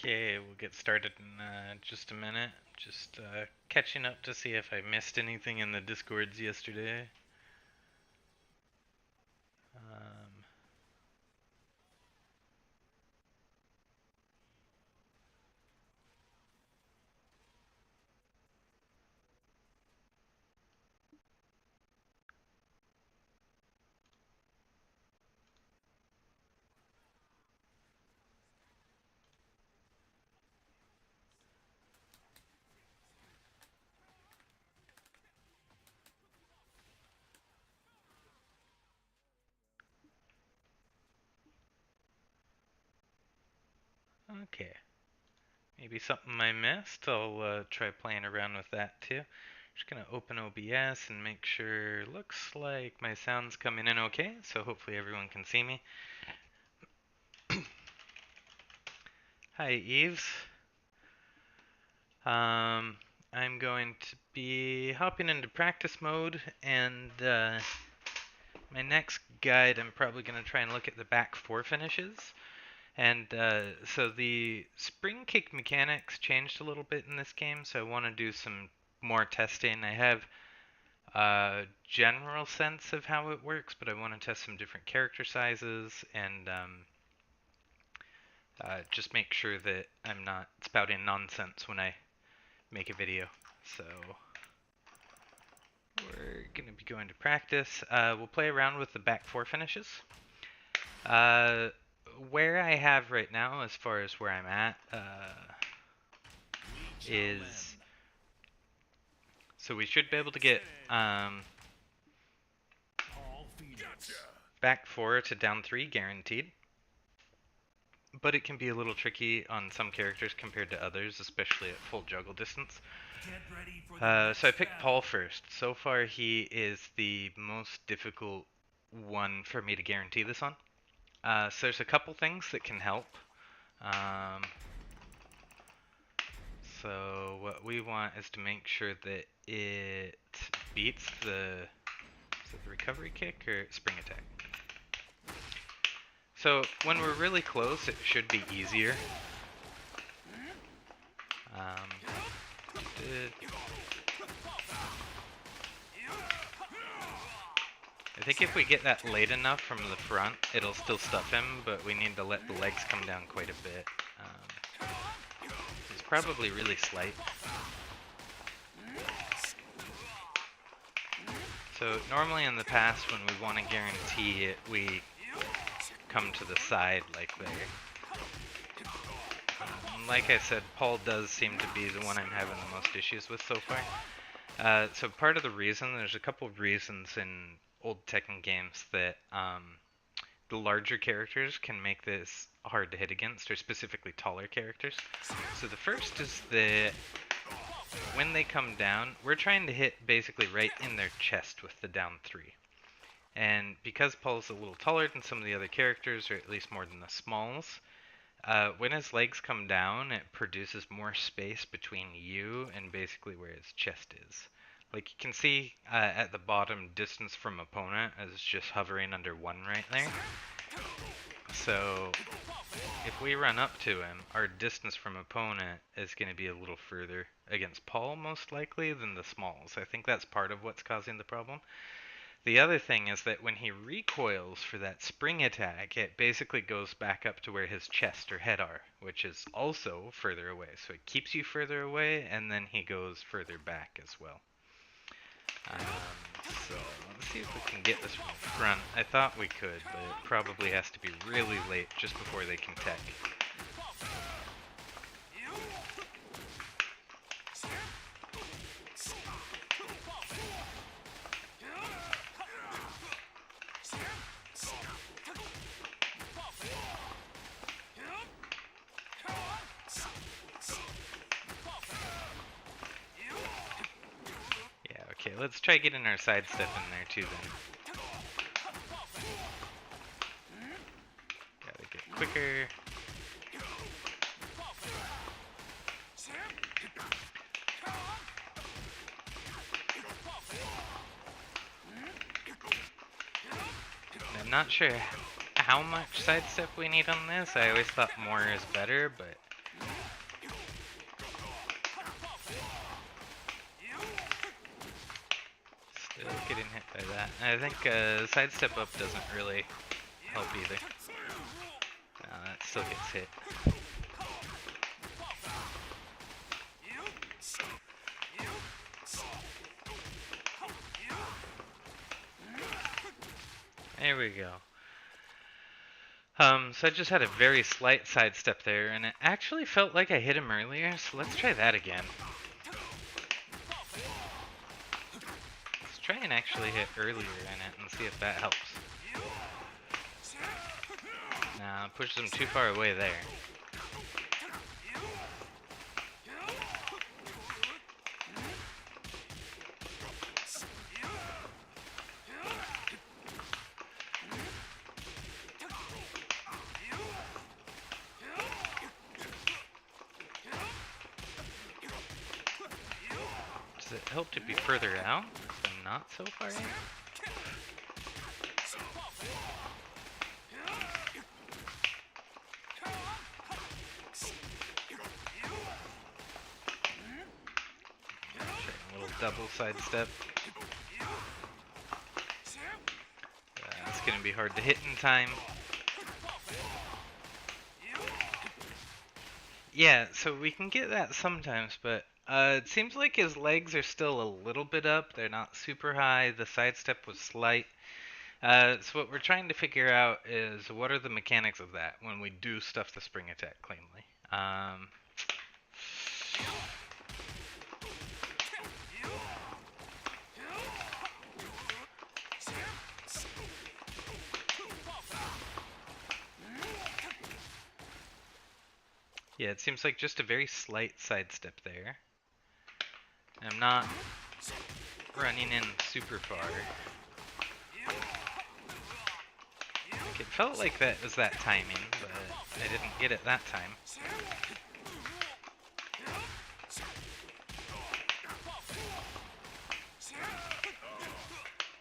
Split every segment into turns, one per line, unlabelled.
Okay, we'll get started in just a minute. Just catching up to see if I missed anything in the Discords yesterday. Okay, maybe something I missed. I'll try playing around with that too. Just gonna open OBS and make sure. Looks like my sound's coming in okay, so hopefully everyone can see me. Hi, Eves. I'm going to be hopping into practice mode, and my next guide, I'm probably going to try and look at the back four finishes. And so the spring kick mechanics changed a little bit in this game, so I want to do some more testing. I have a general sense of how it works, but I want to test some different character sizes and just make sure that I'm not spouting nonsense when I make a video. So we're going to be going to practice. We'll play around with the back four finishes. Where I have right now, as far as where I'm at, is so we should be able to get back four to down three guaranteed, but it can be a little tricky on some characters compared to others, especially at full juggle distance. So I picked Paul first. So far he is the most difficult one for me to guarantee this on. So there's a couple things that can help. So what we want is to make sure that it beats the recovery kick or spring attack. So when we're really close, it should be easier. I think if we get that late enough from the front, it'll still stuff him, but we need to let the legs come down quite a bit. It's probably really slight. So normally in the past, when we want to guarantee it, we come to the side like there. Like I said, Paul does seem to be the one I'm having the most issues with so far. So part of the reason, there's a couple of reasons in old Tekken games that the larger characters can make this hard to hit against, or specifically taller characters. So the first is that when they come down, we're trying to hit basically right in their chest with the down three. And because Paul's a little taller than some of the other characters, or at least more than the smalls, when his legs come down, it produces more space between you and basically where his chest is. Like you can see at the bottom, distance from opponent is just hovering under 1 right there. So if we run up to him, our distance from opponent is going to be a little further against Paul most likely than the smalls. I think that's part of what's causing the problem. The other thing is that when he recoils for that spring attack, it basically goes back up to where his chest or head are, which is also further away. So it keeps you further away, and then he goes further back as well. So let's see if we can get this from the front. I thought we could, but it probably has to be really late, just before they can tech. Okay, let's try getting our sidestep in there too then. Gotta get quicker. I'm not sure how much sidestep we need on this. I always thought more is better, but hit by that. I think sidestep up doesn't really help either. That still gets hit. There we go. So I just had a very slight sidestep there, and it actually felt like I hit him earlier, so let's try that again. Let's try and actually hit earlier in it and see if that helps. Nah, pushes him too far away there. Does it help to be further out, but not so far in? A little double sidestep. It's gonna be hard to hit in time. Yeah, so we can get that sometimes, but it seems like his legs are still a little bit up. They're not super high. The sidestep was slight. So what we're trying to figure out is what are the mechanics of that when we do stuff the spring attack cleanly. Yeah, it seems like just a very slight sidestep there. I'm not running in super far. Like it felt like that was that timing, but I didn't get it that time.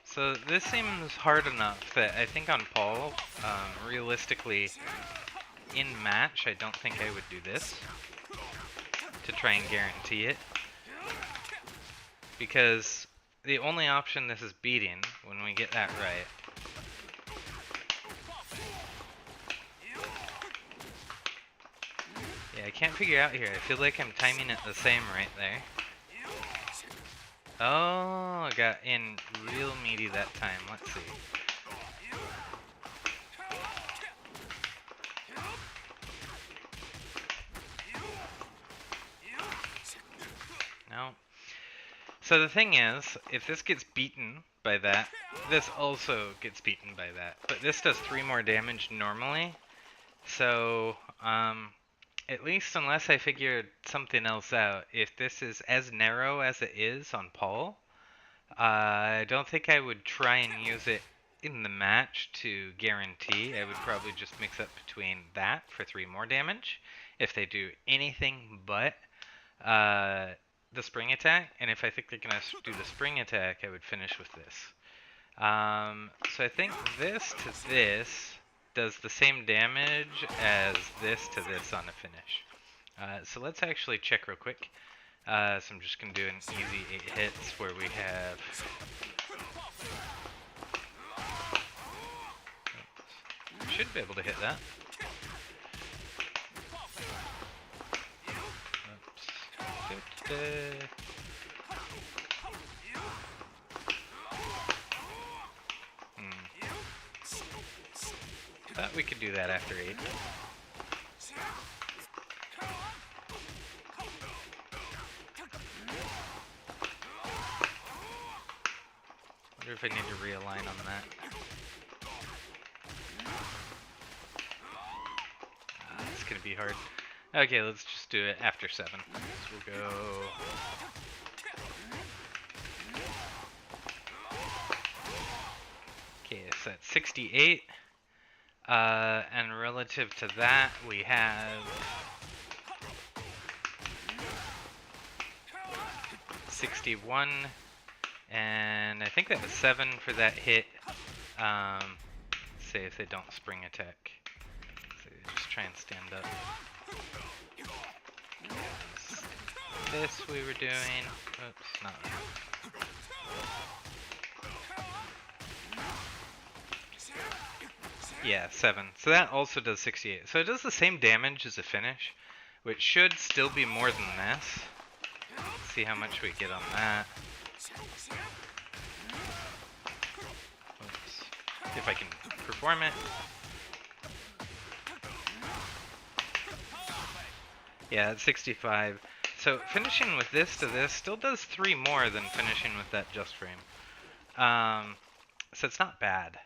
So this seems hard enough that I think on Paul, realistically, in match, I don't think I would do this to try and guarantee it. Because the only option this is beating, when we get that right, yeah, I can't figure out here. I feel like I'm timing it the same right there. Oh, I got in real meaty that time. Let's see. No. So the thing is, if this gets beaten by that, this also gets beaten by that. But this does 3 more damage normally. So, at least unless I figured something else out, if this is as narrow as it is on Paul, I don't think I would try and use it in the match to guarantee. I would probably just mix up between that for 3 more damage if they do anything but the spring attack, and if I think they're gonna do the spring attack, I would finish with this. So I think this to this does the same damage as this to this on a finish. So let's actually check real quick. So I'm just gonna do an easy 8 hits where we have. Should be able to hit that. Thought we could do that after 8. Wonder if I need to realign on that. It's gonna be hard. Okay, let's just do it after 7. So we'll go. Okay, so that's 68. And relative to that, we have 61. And I think that was 7 for that hit. Say if they don't spring attack. So just try and stand up. This we were doing. Oops, not that. Yeah, 7. So that also does 68. So it does the same damage as a finish, which should still be more than this. Let's see how much we get on that. Oops. If I can perform it. Yeah, it's 65. So finishing with this to this still does 3 more than finishing with that just frame. So it's not bad.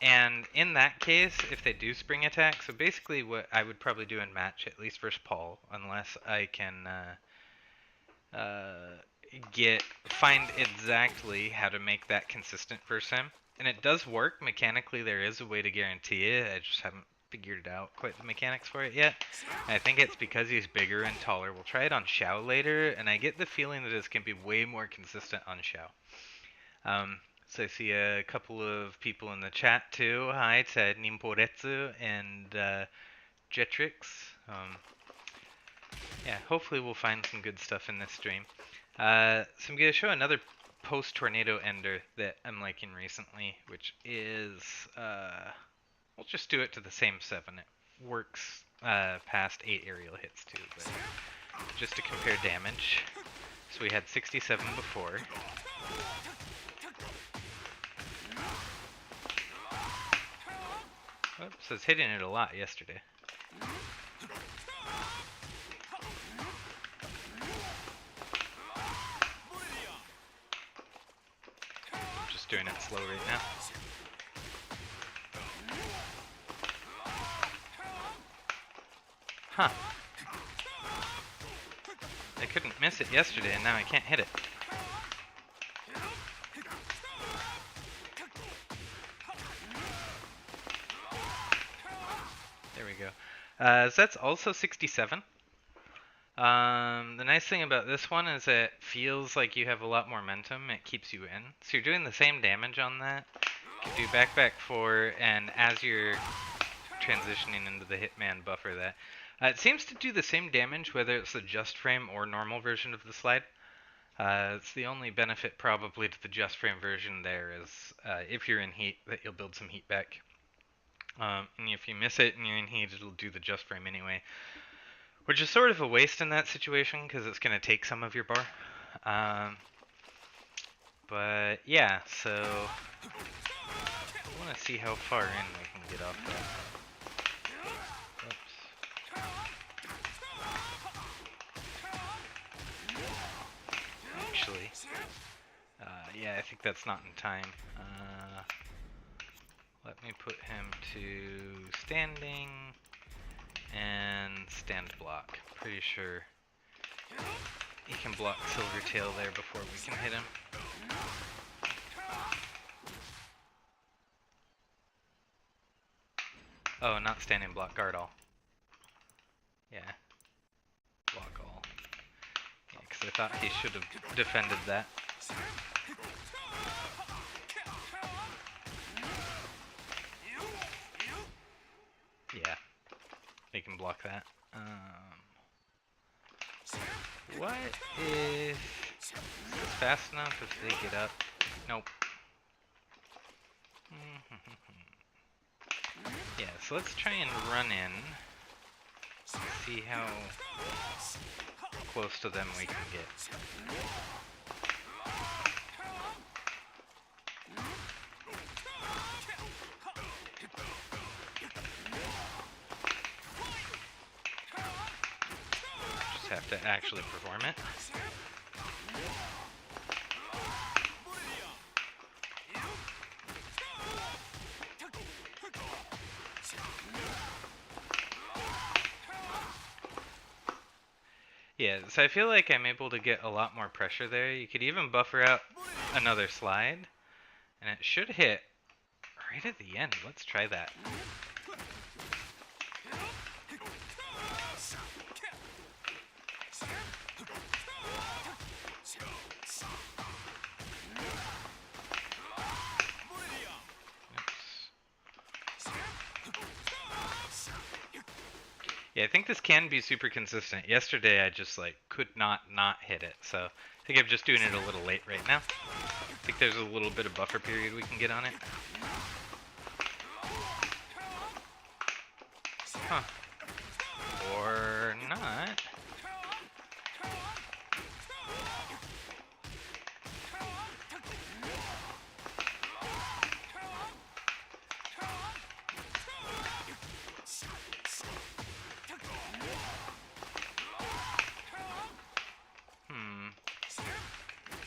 And in that case, if they do spring attack, so basically what I would probably do in match, at least versus Paul, unless I can find exactly how to make that consistent versus him. And it does work mechanically. There is a way to guarantee it. I just haven't figured out quite the mechanics for it yet. And I think it's because he's bigger and taller. We'll try it on Xiao later, and I get the feeling that this can be way more consistent on Xiao. So I see a couple of people in the chat too. Hi to Nimporetsu and Jetrix. Yeah, hopefully we'll find some good stuff in this stream. So I'm going to show another post-tornado ender that I'm liking recently, which is, we'll just do it to the same 7. It works past 8 aerial hits too, but just to compare damage. So we had 67 before. Oops, I was hitting it a lot yesterday. I'm just doing it slow right now. Huh. I couldn't miss it yesterday and now I can't hit it. There we go. So that's also 67. The nice thing about this one is it feels like you have a lot more momentum. It keeps you in. So you're doing the same damage on that. You can do back 4, and as you're transitioning into the Hitman, buffer that. It seems to do the same damage whether it's the just frame or normal version of the slide. It's the only benefit probably to the just frame version there is if you're in heat that you'll build some heat back. And if you miss it and you're in heat, it'll do the just frame anyway. Which is sort of a waste in that situation because it's going to take some of your bar. But yeah, so I want to see how far in we can get off that. Oops. Actually, yeah, I think that's not in time. Let me put him to standing and stand block. Pretty sure he can block Silvertail there before we can hit him. Oh, not standing block, guard all. Yeah. Block all. Yeah, because I thought he should have defended that. Yeah. They can block that. What if... Is this fast enough if they get up? Nope. Yeah, so let's try and run in. See how close to them we can get. Just have to actually perform it. Yeah, so I feel like I'm able to get a lot more pressure there. You could even buffer out another slide, and it should hit right at the end. Let's try that. Yeah, I think this can be super consistent. Yesterday I just like could not hit it, so I think I'm just doing it a little late right now. I think there's a little bit of buffer period we can get on it. Huh. Or not.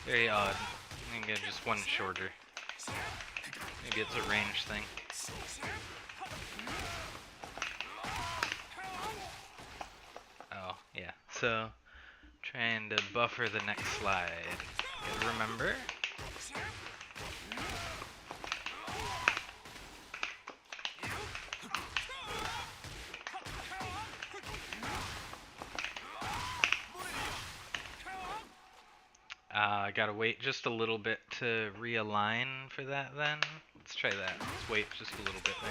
Very odd. I think just one shorter. Maybe it's a range thing. Oh, yeah. So, trying to buffer the next slide. Gotta remember. I gotta wait just a little bit to realign for that then. Let's try that. Let's wait just a little bit there.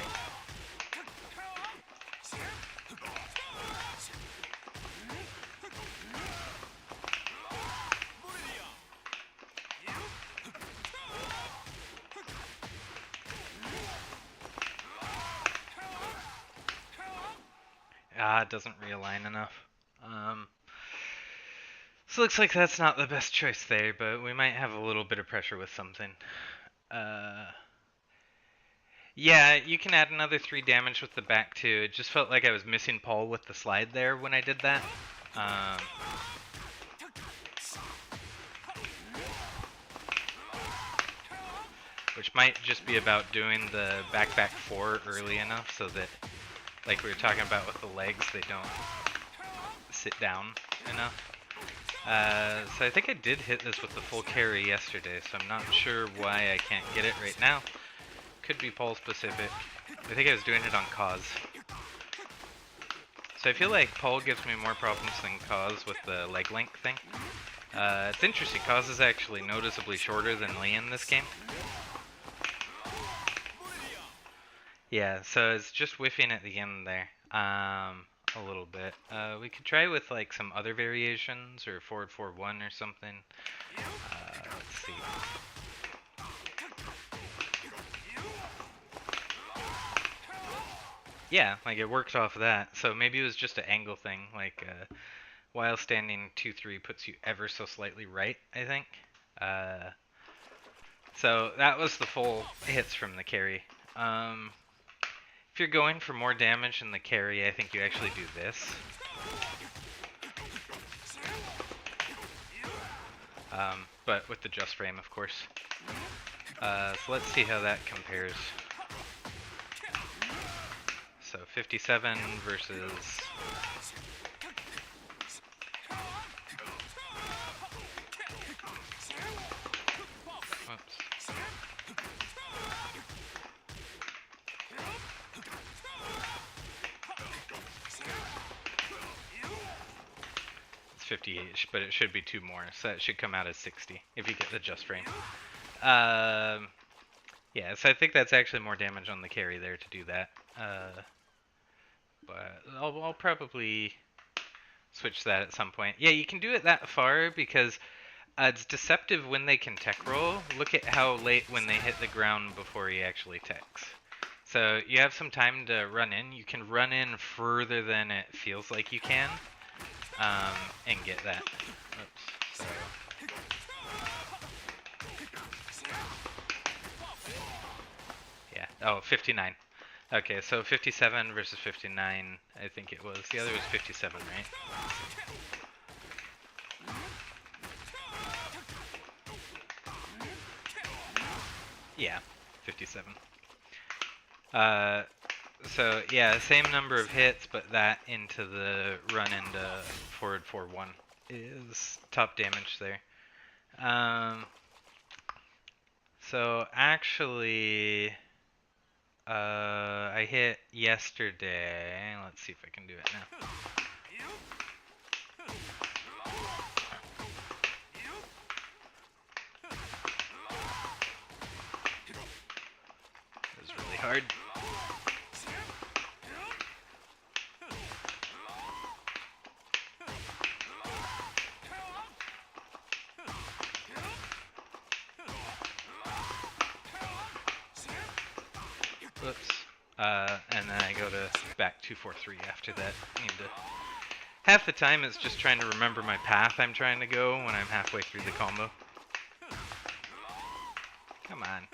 It doesn't realign enough. So looks like that's not the best choice there, but we might have a little bit of pressure with something. Yeah, you can add another 3 damage with the back too. It just felt like I was missing Paul with the slide there when I did that. Which might just be about doing the back 4 early enough so that, like we were talking about with the legs, they don't sit down enough. So I think I did hit this with the full carry yesterday, so I'm not sure why I can't get it right now. Could be Paul specific. I think I was doing it on Cause. So I feel like Paul gives me more problems than Cause with the leg length thing. It's interesting, Cause is actually noticeably shorter than Lee in this game. Yeah, so it's just whiffing at the end there. A little bit. We could try with like some other variations or forward 4-1 or something. Let's see. Yeah, like it worked off that. So maybe it was just an angle thing. Like while standing 2-3 puts you ever so slightly right, I think. So that was the full hits from the carry. If you're going for more damage in the carry, I think you actually do this. But with the just frame, of course. So let's see how that compares. So 57 versus... Whoops. It's 58, but it should be 2 more, so it should come out as 60 if you get the just frame. Yeah, so I think that's actually more damage on the carry there to do that. But I'll probably switch that at some point. Yeah, you can do it that far because it's deceptive when they can tech roll. Look at how late when they hit the ground before he actually techs. So you have some time to run in. You can run in further than it feels like you can, and get that. Oops. So. Yeah. Oh, 59. Okay, so 57 versus 59, I think it was. The other was 57, right? Yeah, 57. So yeah, same number of hits, but that into the run into forward 4-1 is top damage there. So actually, I hit yesterday. Let's see if I can do it now. It was really hard. Whoops. and then I go to back 2-4-3 after that. Half the time it's just trying to remember my path I'm trying to go when I'm halfway through the combo. Come on.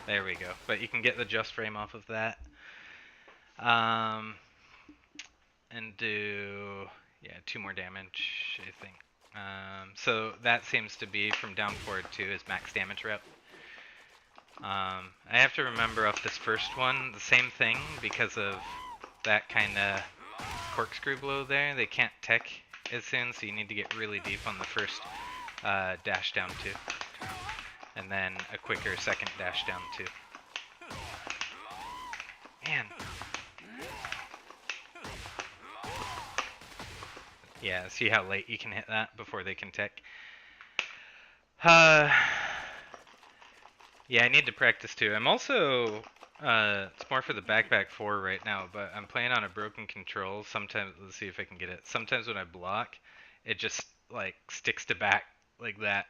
There we go. But you can get the just frame off of that. And do, yeah, 2 more damage, I think. So that seems to be from down forward 2 is max damage route. I have to remember off this first one, the same thing, because of that kind of corkscrew blow there. They can't tech as soon, so you need to get really deep on the first dash down 2. And then a quicker second dash down 2. Man. Yeah, see how late you can hit that before they can tech. Yeah, I need to practice too. I'm also, it's more for the back 4 right now, but I'm playing on a broken control. Sometimes, let's see if I can get it. Sometimes when I block, it just, like, sticks to back like that.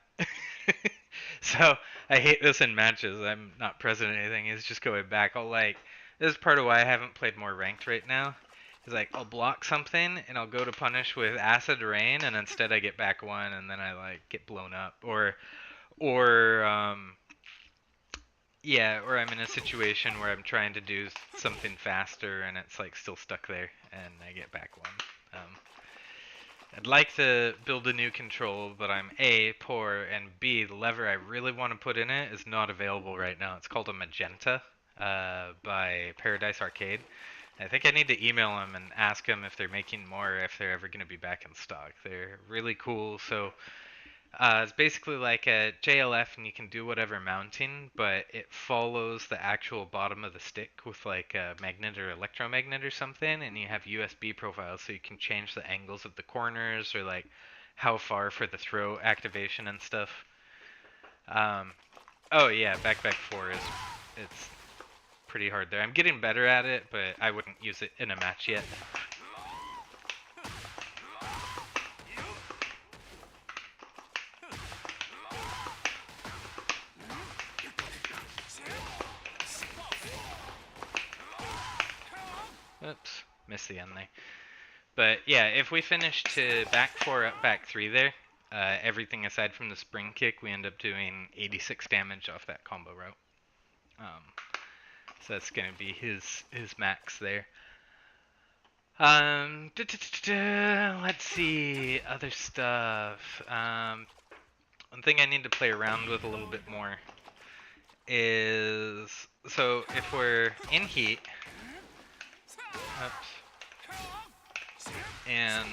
So, I hate this in matches. I'm not pressing anything. It's just going back. This is part of why I haven't played more ranked right now. Is like, I'll block something, and I'll go to punish with acid rain, and instead I get back 1, and then I, like, get blown up. Or, yeah, or I'm in a situation where I'm trying to do something faster and it's like still stuck there and I get back 1. I'd like to build a new control, but I'm A, poor, and B, the lever I really want to put in it is not available right now. It's called a Magenta by Paradise Arcade. I think I need to email them and ask them if they're making more, if they're ever going to be back in stock. They're really cool, so it's basically like a JLF and you can do whatever mounting, but it follows the actual bottom of the stick with like a magnet or electromagnet or something, and you have USB profiles so you can change the angles of the corners or like how far for the throw activation and stuff. Oh yeah, back 4 it's pretty hard there. I'm getting better at it, but I wouldn't use it in a match yet. Oops, missed the end there. But yeah, if we finish to back 4 up back 3 there, everything aside from the spring kick, we end up doing 86 damage off that combo route. So that's gonna be his max there. Let's see other stuff. One thing I need to play around with a little bit more is, so if we're in heat, and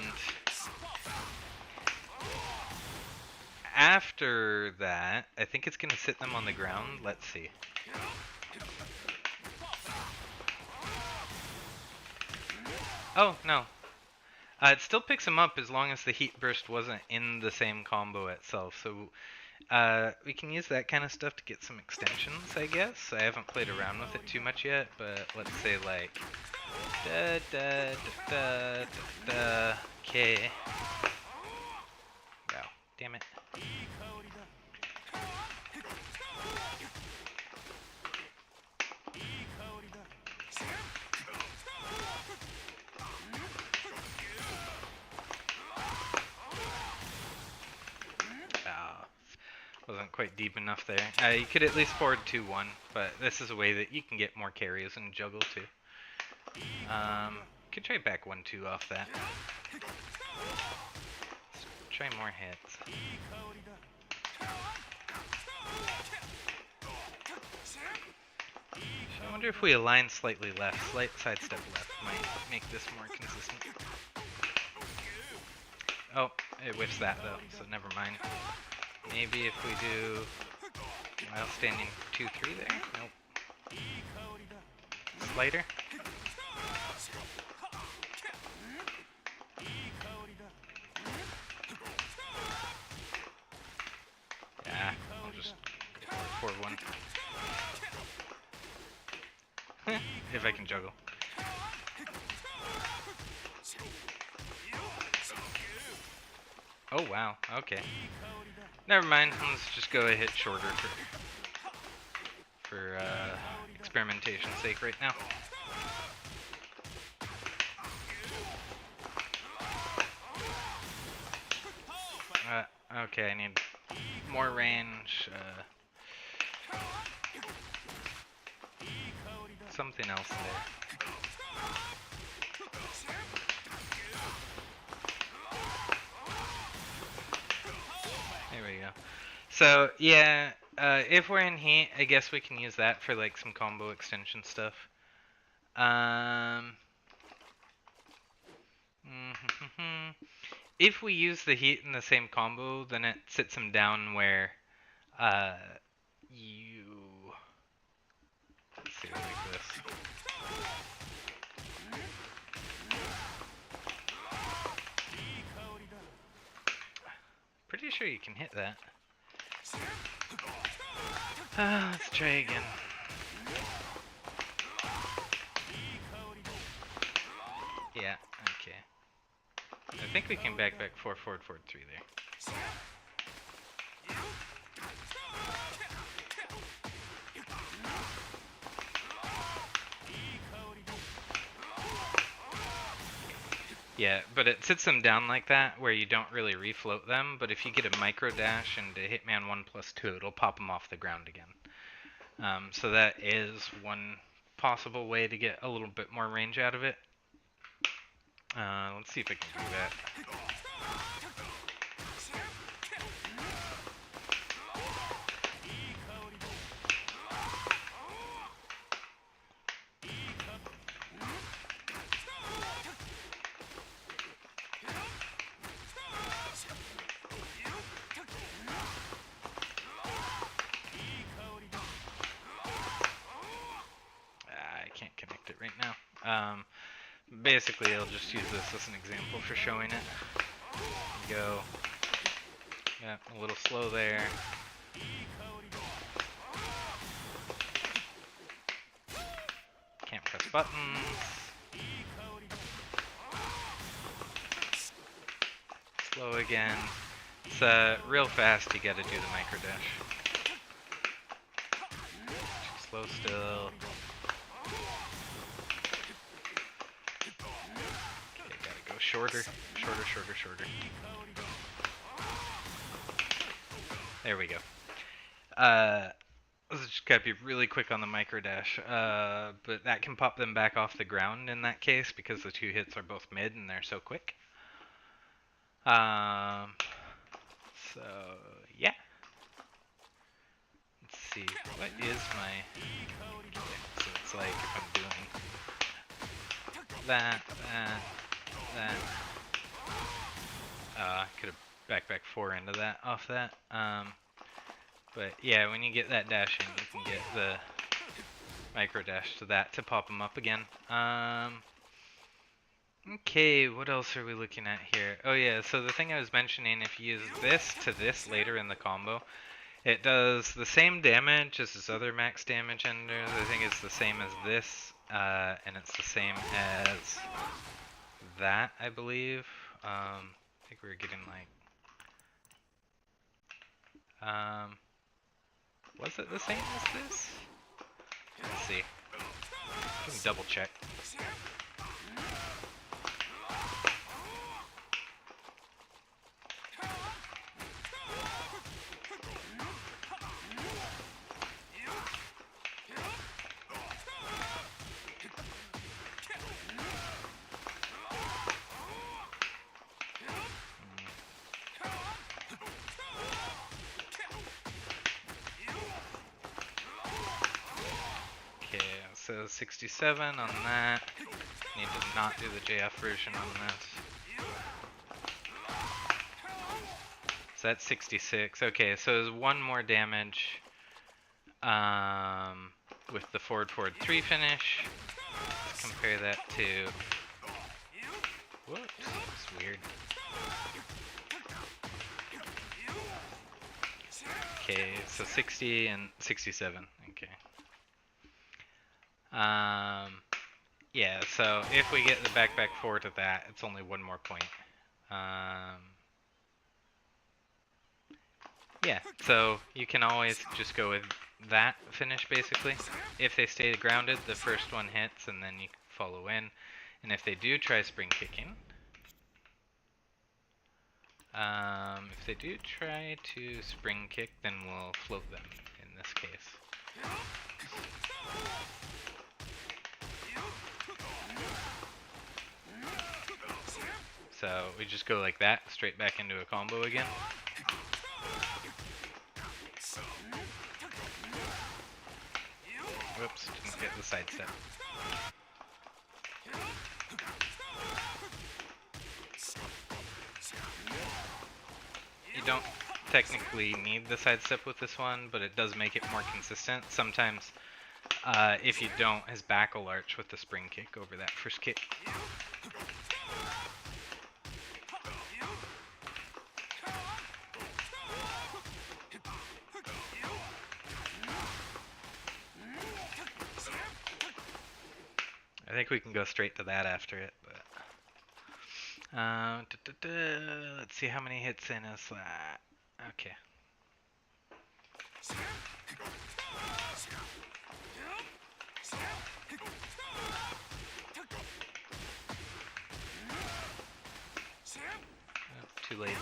after that, I think it's going to sit them on the ground. Let's see. Oh, no. It still picks them up as long as the heat burst wasn't in the same combo itself. So we can use that kind of stuff to get some extensions, I guess. I haven't played around with it too much yet, but let's say like okay. Wow, damn it. Wasn't quite deep enough there. You could at least forward 2-1, but this is a way that you can get more carries and juggle too. Could try back 1-2 off that. Let's try more hits. So I wonder if we align slightly left, slight sidestep left might make this more consistent. Oh, it whiffs that though, so never mind. Maybe if we do while standing 2-3 there. Nope. Slider. Yeah, I'll just go forward 4-1. If I can juggle. Oh wow, okay. Never mind, let's just go a hit shorter for experimentation's sake right now. Okay, I need more range, something else there. There we go. So, yeah, if we're in heat, I guess we can use that for, like, some combo extension stuff. If we use the heat in the same combo, then it sits him down where, uh, you... Let's see, like this. Pretty sure you can hit that. Let's try again. Yeah, okay. I think we can back 4 forward 3 there. Yeah, but it sits them down like that where you don't really refloat them, but if you get a micro dash into Hitman 1+2, it'll pop them off the ground again. So that is one possible way to get a little bit more range out of it. Let's see if I can do that. I can't connect it right now. Basically, I'll just use this as an example for showing it. Go. Yeah, a little slow there. Can't press buttons. Slow again. It's real fast, you gotta do the micro dash. Slow still. Okay, gotta go shorter. Shorter. There we go. Let's just gotta be really quick on the micro dash. But that can pop them back off the ground in that case because the 2 hits are both mid and they're so quick. So yeah. Let's see. What is my? Okay, so it's like if I'm doing that. I could have back 4 into that off that. But yeah, when you get that dash in, you can get the micro dash to that to pop them up again. Okay, what else are we looking at here? Oh yeah, so the thing I was mentioning, if you use this to this later in the combo, it does the same damage as this other max damage ender. I think it's the same as this, and it's the same as that, I believe. I think we were getting like... was it the same as this? Let's see. We can double check. So 67 on that. Need to not do the JF version on this. So that's 66. Okay, so there's one more damage with the forward 3 finish. Let's compare that to... Whoops, that's weird. Okay, so 60 and 67. Okay. Yeah, so if we get the back 4 to that, it's only one more point. Yeah, so you can always just go with that finish basically. If they stay grounded, the first one hits and then you follow in. And if they do try spring kicking, if they do try to spring kick, then we'll float them in this case. So we just go like that, straight back into a combo again. Whoops, didn't get the sidestep. You don't technically need the sidestep with this one, but it does make it more consistent. Sometimes, if you don't, his back will arch with the spring kick over that first kick. I think we can go straight to that after it, but let's see how many hits in is that. Okay. Oh, too late.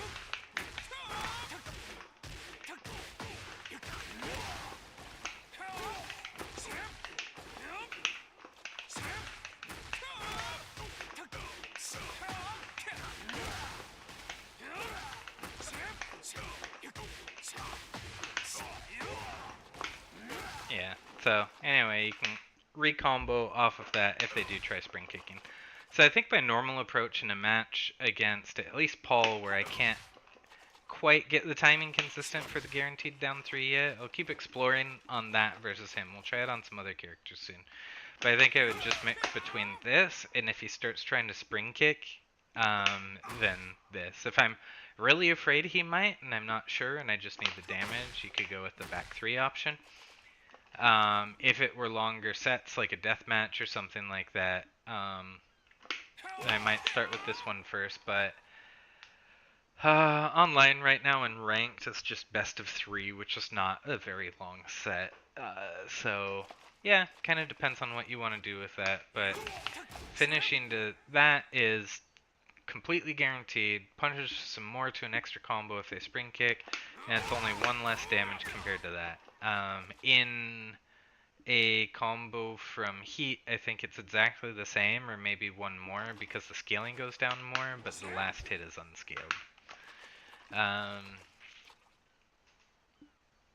Yeah, so anyway, you can re-combo off of that if they do try spring kicking. So I think my normal approach in a match against at least Paul, where I can't quite get the timing consistent for the guaranteed down 3 yet, I'll keep exploring on that versus him. We'll try it on some other characters soon. But I think I would just mix between this, and if he starts trying to spring kick, then this. If I'm really afraid he might, and I'm not sure, and I just need the damage, you could go with the back 3 option. If it were longer sets, like a death match or something like that, I might start with this one first, but online right now in ranked, it's just best of 3, which is not a very long set. So, yeah, kind of depends on what you want to do with that, but finishing to that is completely guaranteed, punches some more to an extra combo if they spring kick, and it's only 1 less damage compared to that. In a combo from Heat, I think it's exactly the same, or maybe 1 more, because the scaling goes down more, but the last hit is unscaled.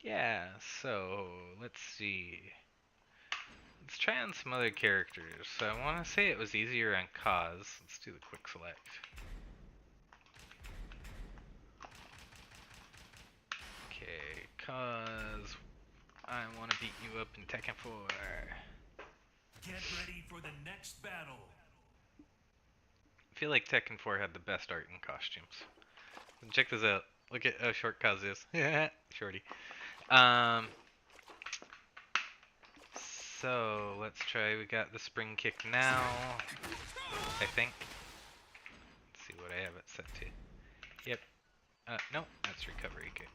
Yeah, so, let's see. Let's try on some other characters. So I want to say it was easier on Kaz. Let's do the quick select. Okay, Kaz, I want to beat you up in Tekken 4.
Get ready for the next battle.
I feel like Tekken 4 had the best art and costumes. Check this out. Look at how short Kaz is. Yeah, shorty. So let's try. We got the spring kick now, I think. Let's see what I have it set to. Yep. No, that's recovery kick.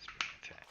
Spring attack.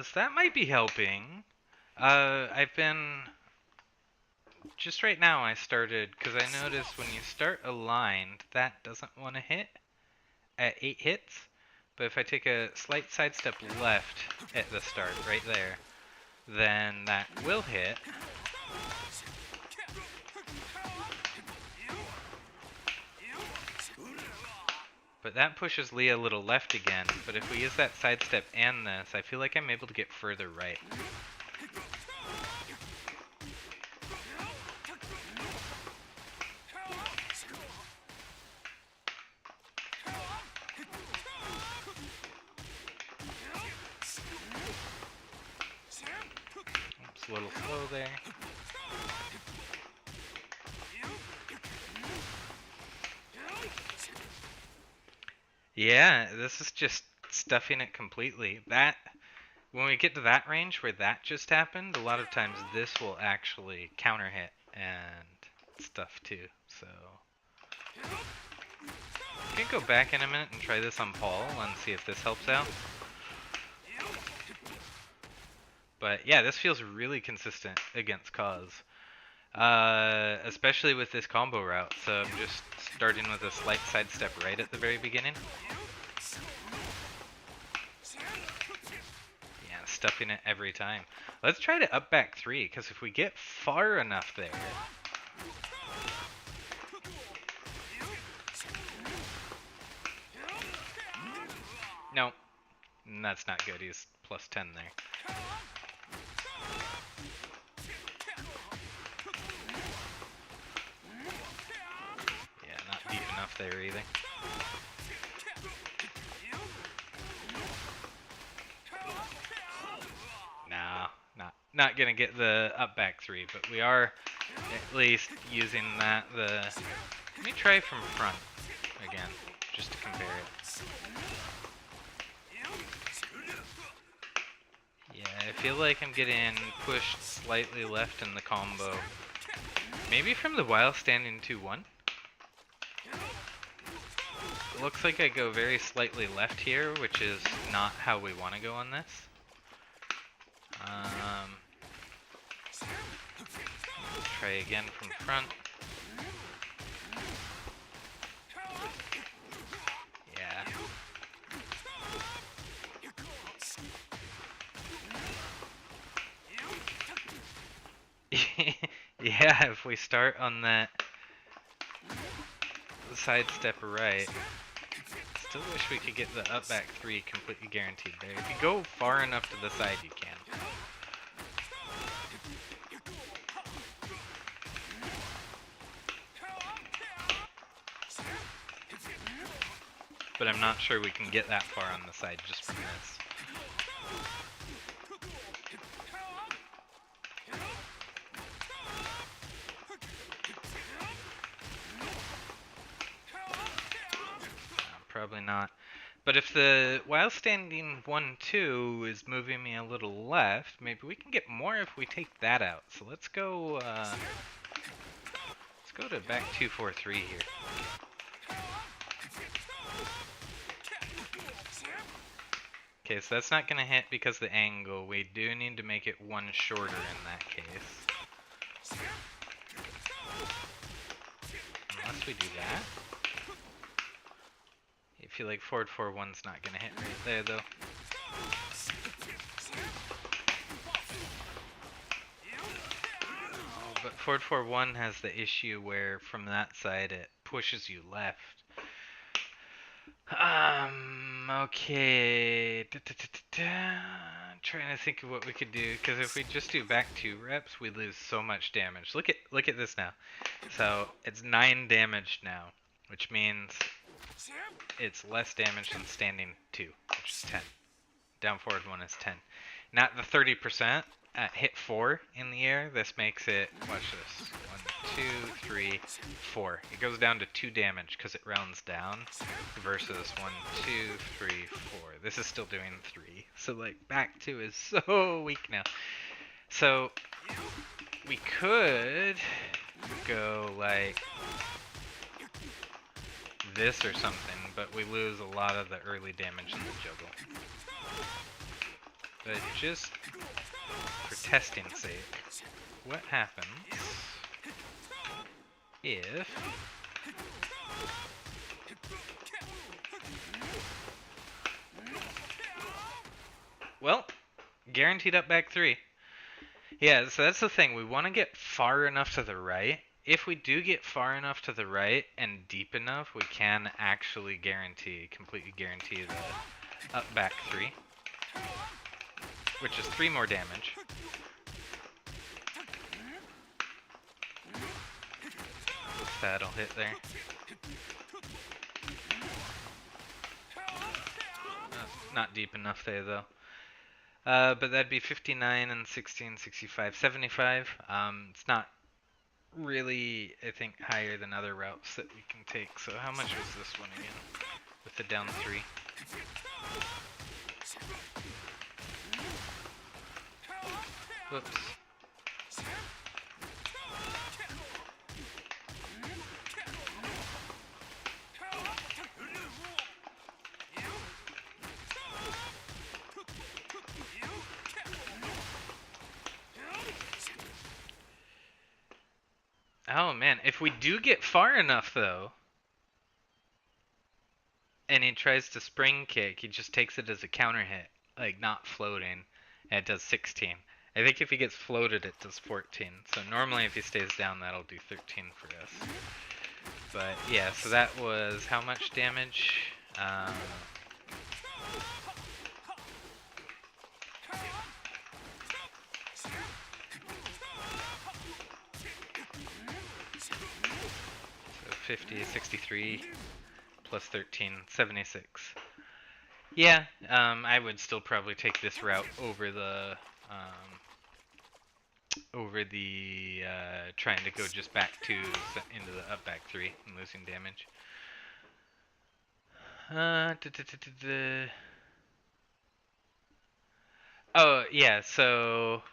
So that might be helping. I've been... Just right now I started, because I noticed when you start aligned, that doesn't want to hit at 8 hits. But if I take a slight sidestep left at the start, right there, then that will hit. But that pushes Lee a little left again, but if we use that sidestep and this, I feel like I'm able to get further right. little slow there. Yeah, this is just stuffing it completely. That when we get to that range where that just happened, a lot of times this will actually counter hit and stuff too. So we can go back in a minute and try this on Paul and see if this helps out. But yeah, this feels really consistent against Cause. Especially with this combo route. So I'm just starting with a slight sidestep right at the very beginning. Yeah, stuffing it every time. Let's try to up back 3, because if we get far enough there... No, that's not good. He's plus 10 there. Yeah, not deep enough there either. No, not gonna get the up back 3, but we are at least using that. Let me try from front again, just to compare it. Yeah, I feel like I'm getting pushed slightly left in the combo. Maybe from the while standing 2-1. It looks like I go very slightly left here, which is not how we want to go on this. Try again from front. Yeah. Yeah, if we start on that sidestep right, still wish we could get the up back 3 completely guaranteed there. If you go far enough to the side, you can. But I'm not sure we can get that far on the side just from this. Probably not. But if the while standing 1-2 is moving me a little left, maybe we can get more if we take that out. So let's go to back 2-4-3 here. Okay, so that's not going to hit because of the angle. We do need to make it one shorter in that case. Unless we do that. I feel like forward 4-1's not going to hit right there, though. Oh, but forward 4-1 has the issue where from that side it pushes you left. Okay. Trying to think of what we could do, because if we just do back 2 reps, we lose so much damage. Look at this now. So it's 9 damage now, which means it's less damage than standing 2, which is 10. Down forward 1 is 10. Not the 30%. At hit 4 in the air, this makes it, watch this, 1, 2, 3, 4. It goes down to 2 damage because it rounds down versus 1, 2, 3, 4. This is still doing 3. So like back 2 is so weak now. So we could go like this or something, but we lose a lot of the early damage in the juggle. But just for testing's sake, what happens if well, guaranteed up back 3. Yeah, so that's the thing. We want to get far enough to the right. If we do get far enough to the right and deep enough, we can actually completely guarantee the up back 3. Which is 3 more damage. That'll hit there. Not deep enough there, though. But that'd be 59 and 16, 65, 75. It's not really, I think, higher than other routes that we can take. So how much was this one again? With the down 3. Whoops. Oh man, if we do get far enough though, and he tries to spring kick, he just takes it as a counter hit, like not floating, and it does 16. I think if he gets floated, it does 14. So normally if he stays down, that'll do 13 for us. But yeah, so that was how much damage? 50, 63, plus 13, 76. Yeah, I would still probably take this route over the trying to go just back 2 into the up back 3 and losing damage. Oh yeah, so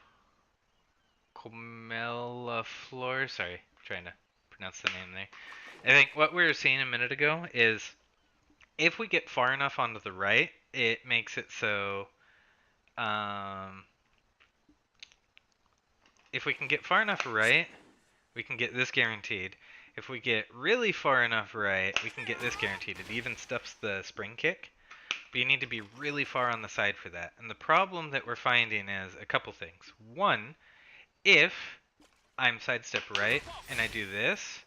Comelaflor. Sorry, I'm trying to pronounce the name there. I think what we were seeing a minute ago is if we get far enough onto the right, it makes it so if we can get far enough right, we can get this guaranteed. If we get really far enough right, we can get this guaranteed. It even stuffs the spring kick, but you need to be really far on the side for that. And the problem that we're finding is a couple things. One, if I'm sidestep right and I do this,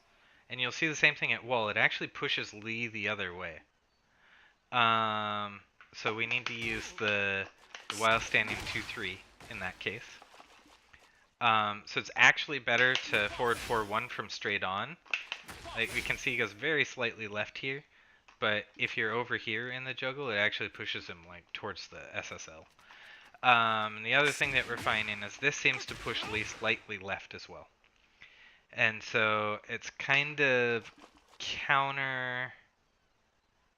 and you'll see the same thing at wall, it actually pushes Lee the other way. So we need to use the while standing 2-3 in that case. So it's actually better to forward 4-1 from straight on. Like we can see he goes very slightly left here, but if you're over here in the juggle, it actually pushes him like towards the SSL. The other thing that we're finding is this seems to push Lee slightly left as well. And so it's kind of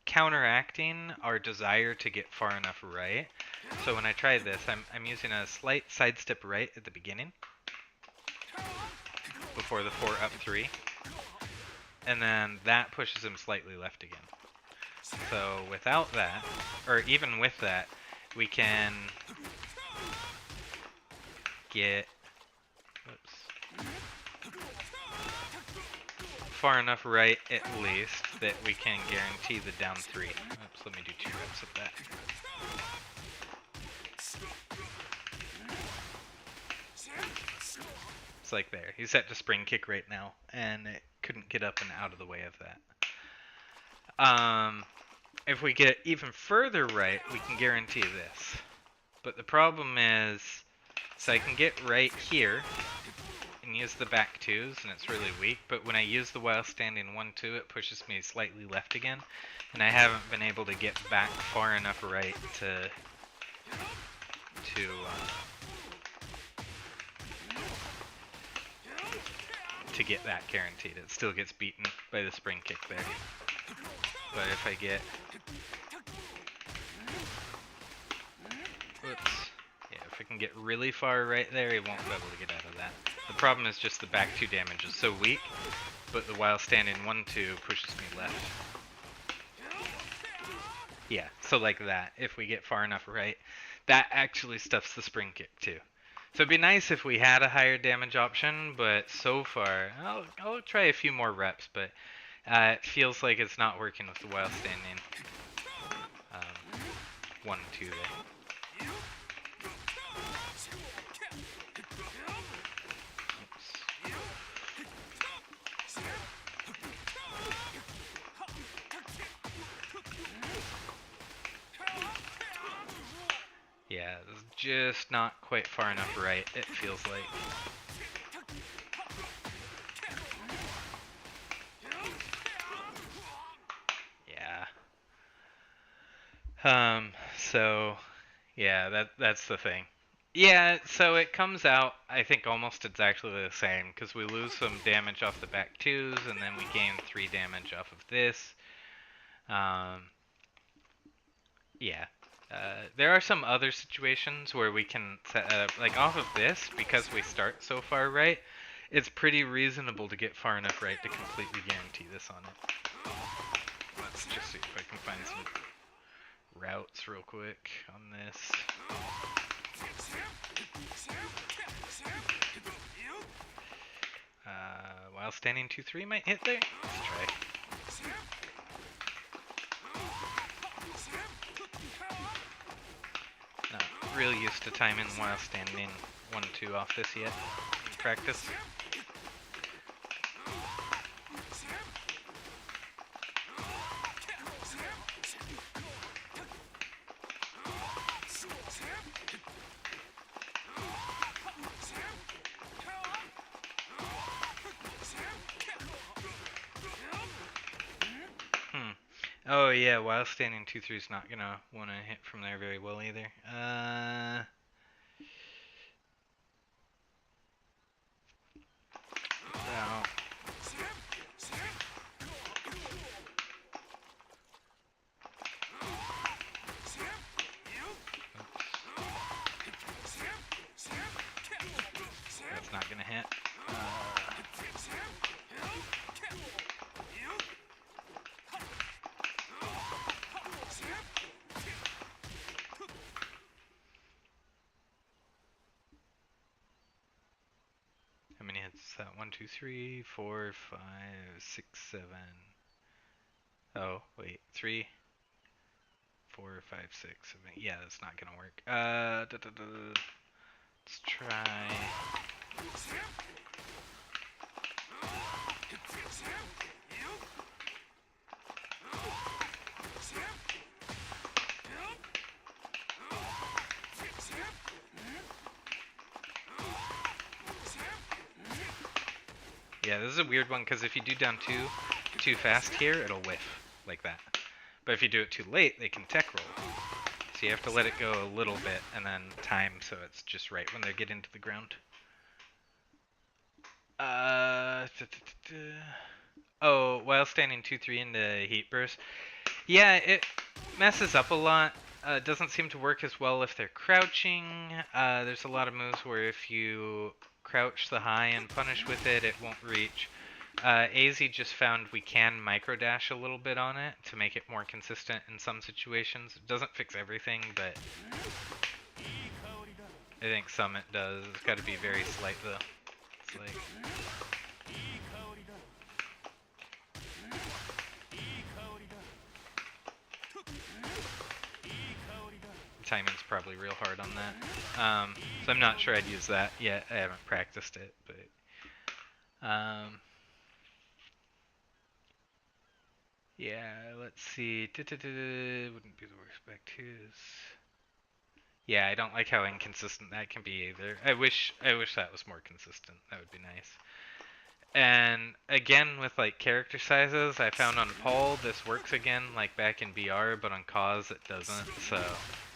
counteracting our desire to get far enough right. So when I try this, I'm using a slight sidestep right at the beginning before the 4 up 3. And then that pushes him slightly left again. So without that, or even with that, we can get far enough right at least that we can guarantee the down 3. Oops, let me do 2 reps of that. It's like there. He's set to spring kick right now, and it couldn't get up and out of the way of that. If we get even further right, we can guarantee this. But the problem is, so I can get right here and use the back 2s, and it's really weak, but when I use the while standing 1-2, it pushes me slightly left again, and I haven't been able to get back far enough right to get that guaranteed. It still gets beaten by the spring kick there. But if I get... Whoops. Yeah, if I can get really far right there, he won't be able to get out of that. The problem is just the back 2 damage is so weak, but the while standing 1-2 pushes me left. Yeah, so like that. If we get far enough right, that actually stuffs the spring kick too. So it'd be nice if we had a higher damage option, but so far, I'll try a few more reps, but it feels like it's not working with the while standing 1-2 there. Yeah, it's just not quite far enough right, it feels like. Yeah. So, Yeah, that's the thing. Yeah, so it comes out, I think, almost exactly the same, because we lose some damage off the back twos, and then we gain 3 damage off of this. Um, yeah. There are some other situations where we can set up, like off of this, because we start so far right, it's pretty reasonable to get far enough right to completely guarantee this on it. Let's just see if I can find some routes real quick on this. While standing 2-3 might hit there. Let's try. Not real used to timing while standing 1-2 off this yet in practice. Oh yeah, while standing 2-3 is not gonna want to hit from there very well either. Well, that's not gonna hit. How many hits is that? 1, 2, 3, 4, 5, 6, 7. Oh, wait. 3, 4, 5, 6, 7. Yeah, that's not gonna work. Let's try. Yeah, this is a weird one because if you do down 2 too fast here, it'll whiff like that. But if you do it too late, they can tech roll. So you have to let it go a little bit and then time so it's just right when they get into the ground. Oh, while standing 2-3 into heat burst. Yeah, it messes up a lot. Doesn't seem to work as well if they're crouching. There's a lot of moves where if you crouch the high and punish with it, it won't reach. AZ just found we can micro dash a little bit on it to make it more consistent in some situations. It doesn't fix everything, but I think some it does. It's got to be very slight though. It's like timing's probably real hard on that. So I'm not sure I'd use that yet. I haven't practiced it, but yeah, let's see. Wouldn't be the worst back twos. Yeah, I don't like how inconsistent that can be either. I wish that was more consistent. That would be nice. And again, with like character sizes, I found on Paul this works again, like back in BR, but on Cause it doesn't. So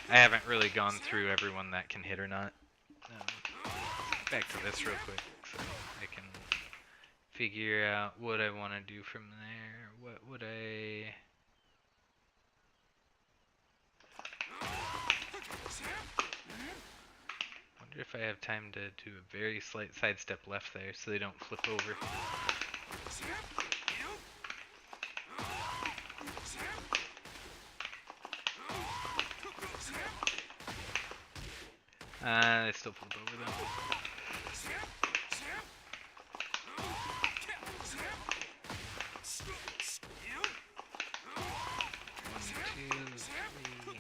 I haven't really gone through everyone that can hit or not. Back to this real quick, so I can figure out what I want to do from there. What would I? Wonder if I have time to do a very slight sidestep left there so they don't flip over. They still flipped over though. 1, 2, 3,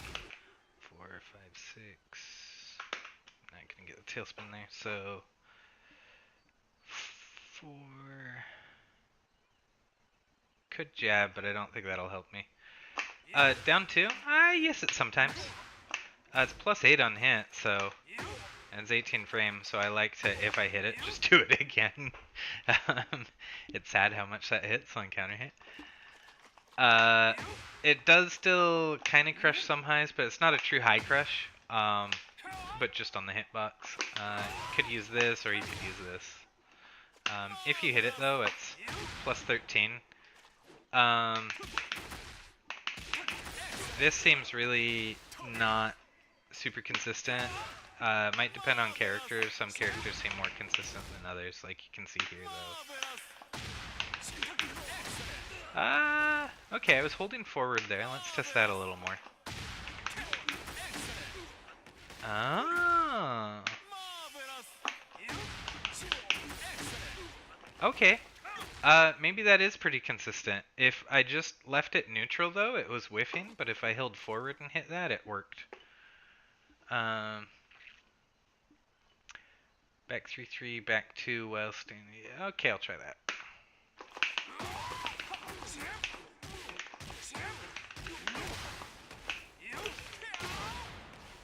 4, 5, 6. Not gonna get the tailspin there, so 4. Could jab, but I don't think that'll help me. Down 2? Yes, it sometimes. It's +8 on hit, so and it's 18 frames, so I like to, if I hit it, just do it again. It's sad how much that hits on counter hit. It does still kind of crush some highs, but it's not a true high crush. but just on the hitbox. You could use this, or you could use this. If you hit it though, it's plus 13. This seems really not super consistent. Might depend on characters. Some characters seem more consistent than others, like you can see here though. Okay, I was holding forward there. Let's test that a little more. Oh. Okay. Maybe that is pretty consistent. If I just left it neutral though, it was whiffing, but if I held forward and hit that, it worked. Back 3-3, back 2 while standing. Okay, I'll try that.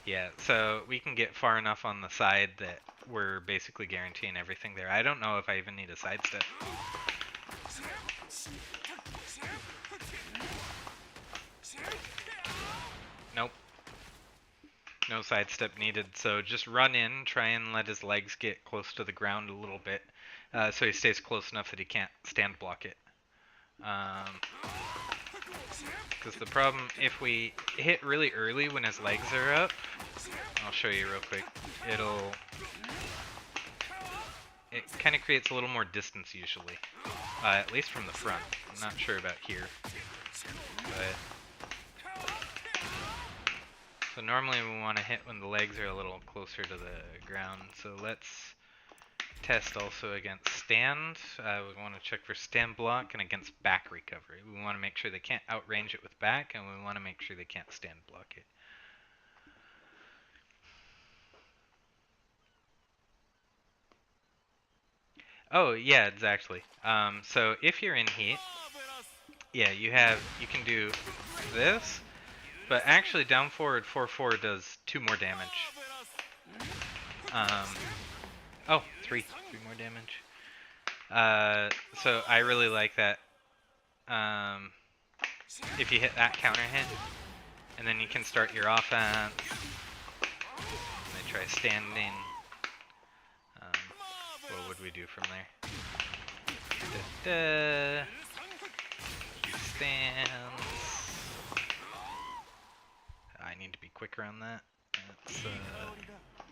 Yeah, so we can get far enough on the side that we're basically guaranteeing everything there. I don't know if I even need a sidestep. Nope. No sidestep needed, so just run in, try and let his legs get close to the ground a little bit, so he stays close enough that he can't stand block it. Because the problem, if we hit really early when his legs are up, I'll show you real quick, it kind of creates a little more distance usually, at least from the front. I'm not sure about here, but so normally we want to hit when the legs are a little closer to the ground. So let's test also against stand. We want to check for stand block and against back recovery. We want to make sure they can't outrange it with back, and we want to make sure they can't stand block it. Oh yeah, exactly. So if you're in heat, yeah, you can do this, but actually down forward 4-4 does 2 more damage. Oh, 3 more damage. So I really like that. If you hit that counter hit, and then you can start your offense. And they try standing. What would we do from there? Stands. I need to be quicker on that. That's,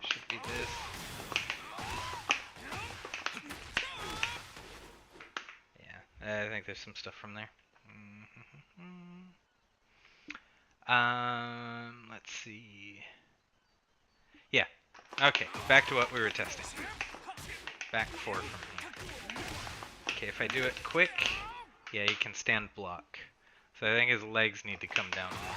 should be this. Yeah, I think there's some stuff from there. Let's see. Yeah. Okay, back to what we were testing. Back 4 from here. Okay, if I do it quick, yeah, you can stand block. So I think his legs need to come down more.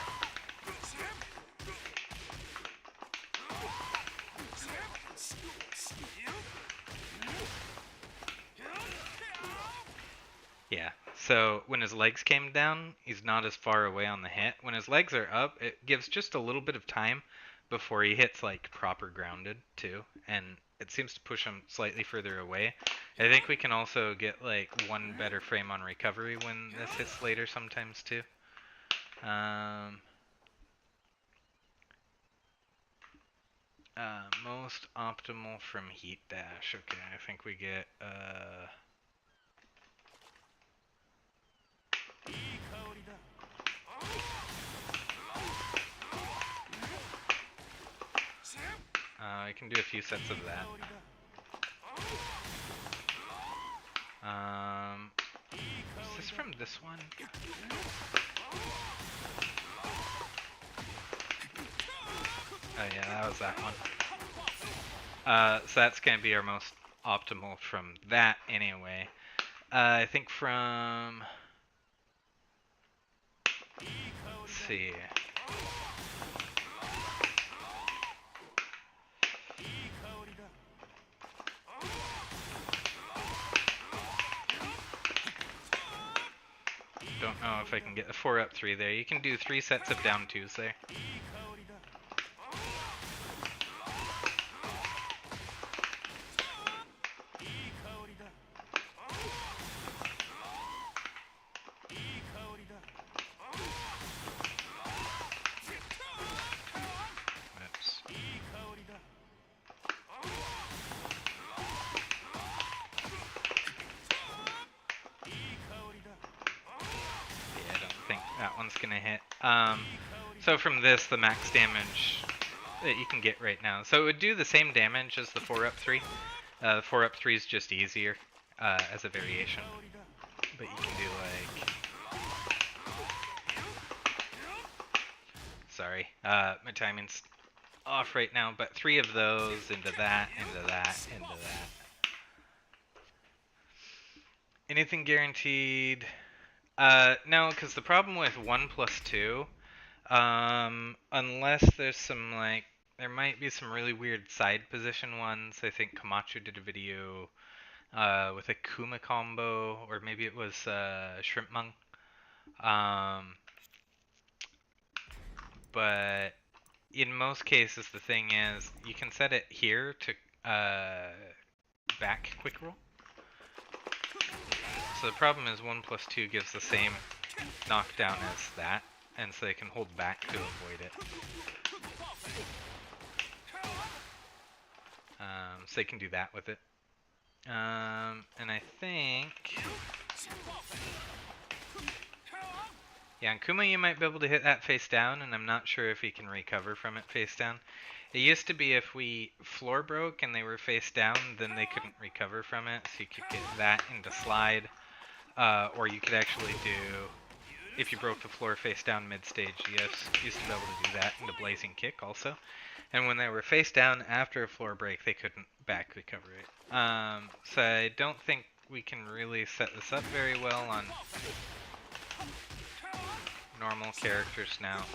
Yeah, so when his legs came down, he's not as far away on the hit. When his legs are up, it gives just a little bit of time before he hits like proper grounded too, and it seems to push him slightly further away. I think we can also get like 1 better frame on recovery when this hits later sometimes too. Most optimal from heat dash. Okay, I think we get I can do a few sets of that. Is this from this one? Oh yeah, that was that one. So that's gonna be our most optimal from that anyway. I think from... Let's see. Don't know if I can get a 4 up 3 there. You can do 3 sets of down 2s there. Oops. one's gonna hit. So from this, the max damage that you can get right now. So it would do the same damage as the 4 up 3. The 4 up 3 is just easier as a variation. But you can do like... Sorry, my timing's off right now, but 3 of those into that, into that, into that. Anything guaranteed? No, because the problem with 1+2, unless there's some like, there might be some really weird side position ones. I think Camacho did a video with a Kuma combo, or maybe it was Shrimp Mung. But in most cases, the thing is, you can set it here to back quick roll. So the problem is 1+2 gives the same knockdown as that, and so they can hold back to avoid it. So they can do that with it. And I think... Yeah, on Kuma you might be able to hit that face down, and I'm not sure if he can recover from it face down. It used to be if we floor broke and they were face down, then they couldn't recover from it, so you could get that into slide. Or you could actually do, if you broke the floor face down mid-stage, you used to be able to do that into Blazing Kick also. And when they were face down after a floor break, they couldn't back recover it. So I don't think we can really set this up very well on normal characters now.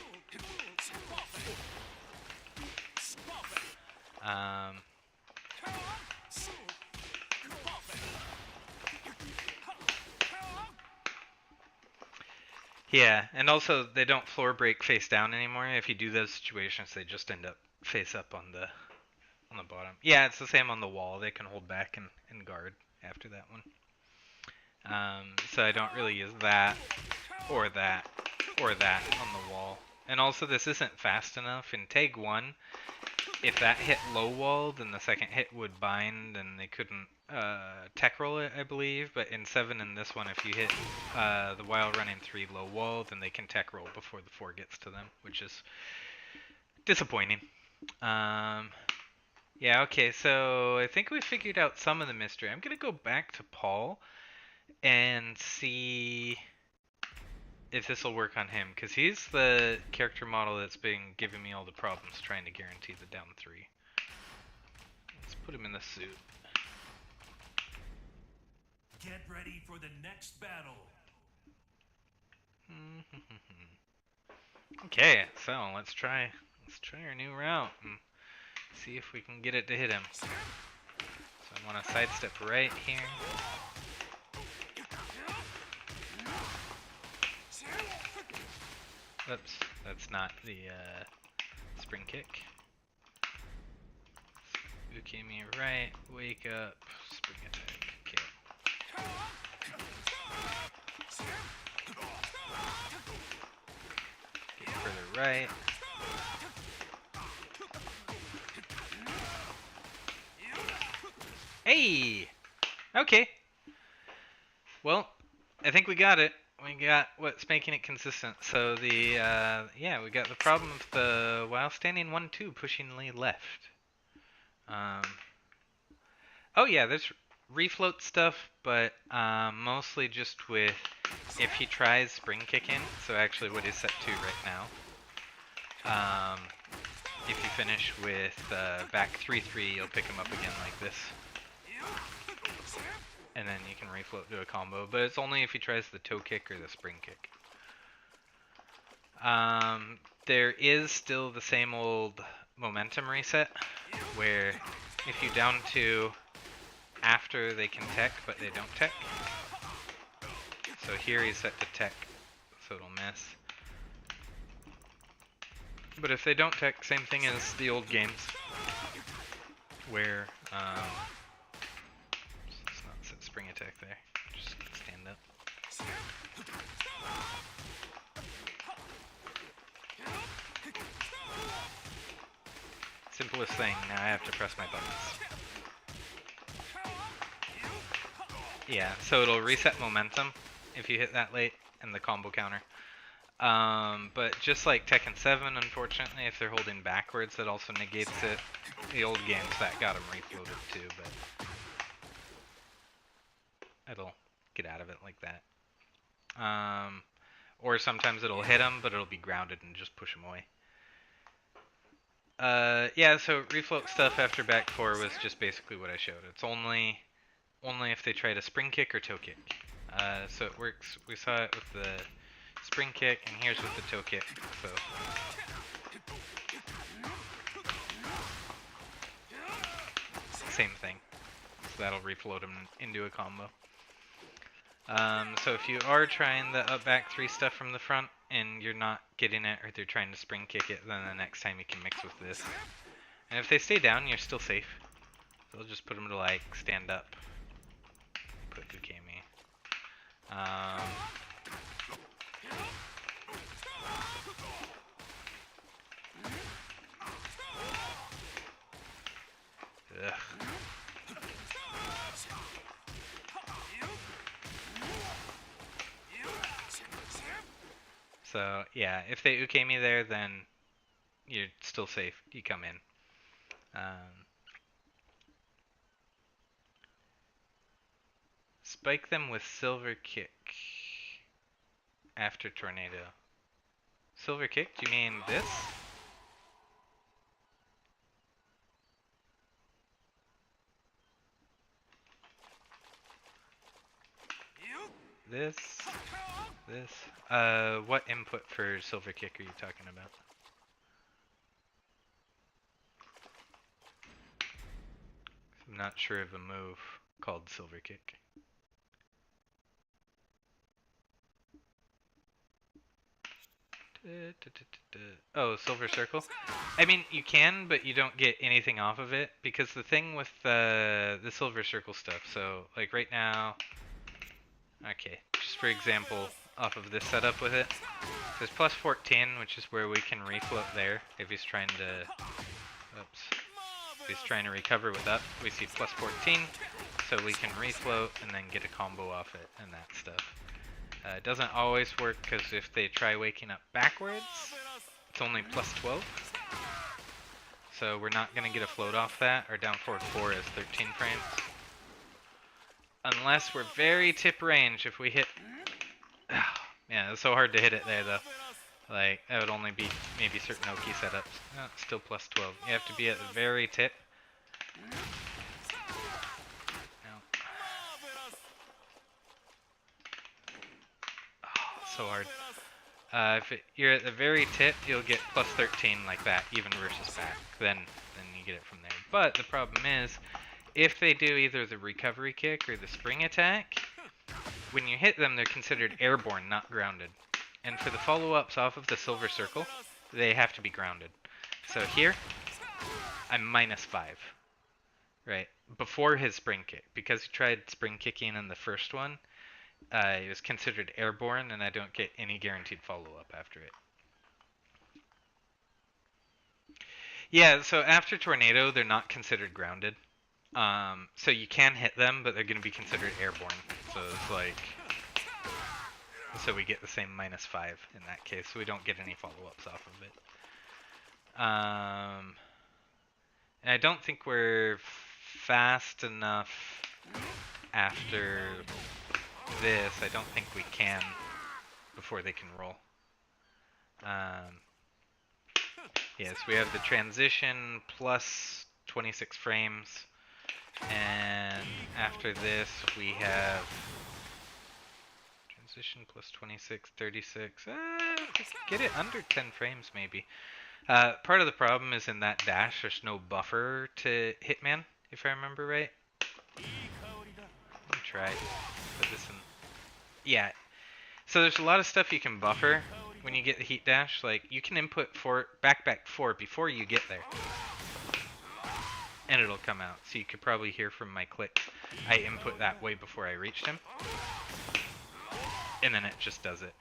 Yeah, and also they don't floor break face down anymore. If you do those situations, they just end up face up on the bottom. Yeah, it's the same on the wall. They can hold back and guard after that one. So I don't really use that or that or that on the wall. And also this isn't fast enough. In Tag 1, if that hit low wall, then the second hit would bind and they couldn't tech roll it, I believe. But in 7 and this one, if you hit the while running 3 low wall, then they can tech roll before the 4 gets to them, which is disappointing. Yeah, okay, so I think we figured out some of the mystery. I'm going to go back to Paul and see if this will work on him, because he's the character model that's been giving me all the problems trying to guarantee the down 3. Let's put him in the suit.
Get ready for the next battle.
Okay, so let's try our new route and see if we can get it to hit him. So I want to sidestep right here. Oops, that's not the spring kick. Okay, me right, wake up, spring attack, kick. Get further right. Hey! Okay. Well, I think we got it. We got what's making it consistent. So the, yeah, we got the problem of the while standing 1-2 pushing Lee left. Oh yeah, there's refloat stuff, but mostly just with if he tries spring kicking, so actually what he's set to right now. If you finish with back 3-3, you'll pick him up again like this. And then you can refloat to a combo, but it's only if he tries the toe kick or the spring kick. There is still the same old momentum reset, where if you down 2 after they can tech, but they don't tech. So here he's set to tech, so it'll miss. But if they don't tech, same thing as the old games, where let's not set spring attack there, just stand up. Simplest thing, now I have to press my buttons. Yeah, so it'll reset momentum if you hit that late, and the combo counter. But just like Tekken 7, unfortunately, if they're holding backwards, that also negates it. The old games, that got them refloated too, but it'll get out of it like that. Or sometimes it'll hit them, but it'll be grounded and just push them away. Yeah, so refloat stuff after back 4 was just basically what I showed. It's only if they try to spring kick or toe kick. So it works. We saw it with the spring kick, and here's with the toe kick. So same thing. So that'll refloat them into a combo. So if you are trying the up back 3 stuff from the front and you're not getting it, or they're trying to spring kick it, then the next time you can mix with this. And if they stay down, you're still safe. So I'll just put them to like stand up. Put Ukemi. Ugh. So yeah, if they Ukemi there, then you're still safe. You come in. Spike them with silver kick after tornado. Silver kick? Do you mean this? This? This? What input for silver kick are you talking about? I'm not sure of a move called silver kick. Oh, silver circle? I mean, you can, but you don't get anything off of it, because the thing with the silver circle stuff, so, like right now, okay, just for example, off of this setup with it, there's plus 14, which is where we can refloat there, if he's trying to, oops, if he's trying to recover with up, we see plus 14, so we can refloat and then get a combo off it and that stuff. It doesn't always work, because if they try waking up backwards, it's only plus 12. So we're not going to get a float off that. Our down forward 4 is 13 frames. Unless we're very tip range. If we hit... yeah, it's so hard to hit it there, though. Like, that would only be maybe certain Oki setups. Oh, still plus 12. You have to be at the very tip. So hard. If you're at the very tip, you'll get plus 13 like that, even versus back. Then you get it from there. But the problem is, if they do either the recovery kick or the spring attack, when you hit them, they're considered airborne, not grounded. And for the follow-ups off of the silver circle, they have to be grounded. So here, I'm minus 5. Right? Before his spring kick. Because he tried spring kicking in the first one, it was considered airborne, and I don't get any guaranteed follow-up after it. Yeah, so after tornado, they're not considered grounded. So you can hit them, but they're going to be considered airborne. So it's like... So we get the same minus 5 in that case, so we don't get any follow-ups off of it. And I don't think we're fast enough after this. I don't think we can before they can roll. Yes, we have the transition plus 26 frames, and after this we have transition plus 26, 36. Get it under 10 frames maybe. Part of the problem is in that dash there's no buffer to Hitman, if I remember right. Let me try. Put this in. Yeah. So there's a lot of stuff you can buffer when you get the heat dash. Like, you can input back 4 before you get there. And it'll come out. So you could probably hear from my click. I input that way before I reached him. And then it just does it.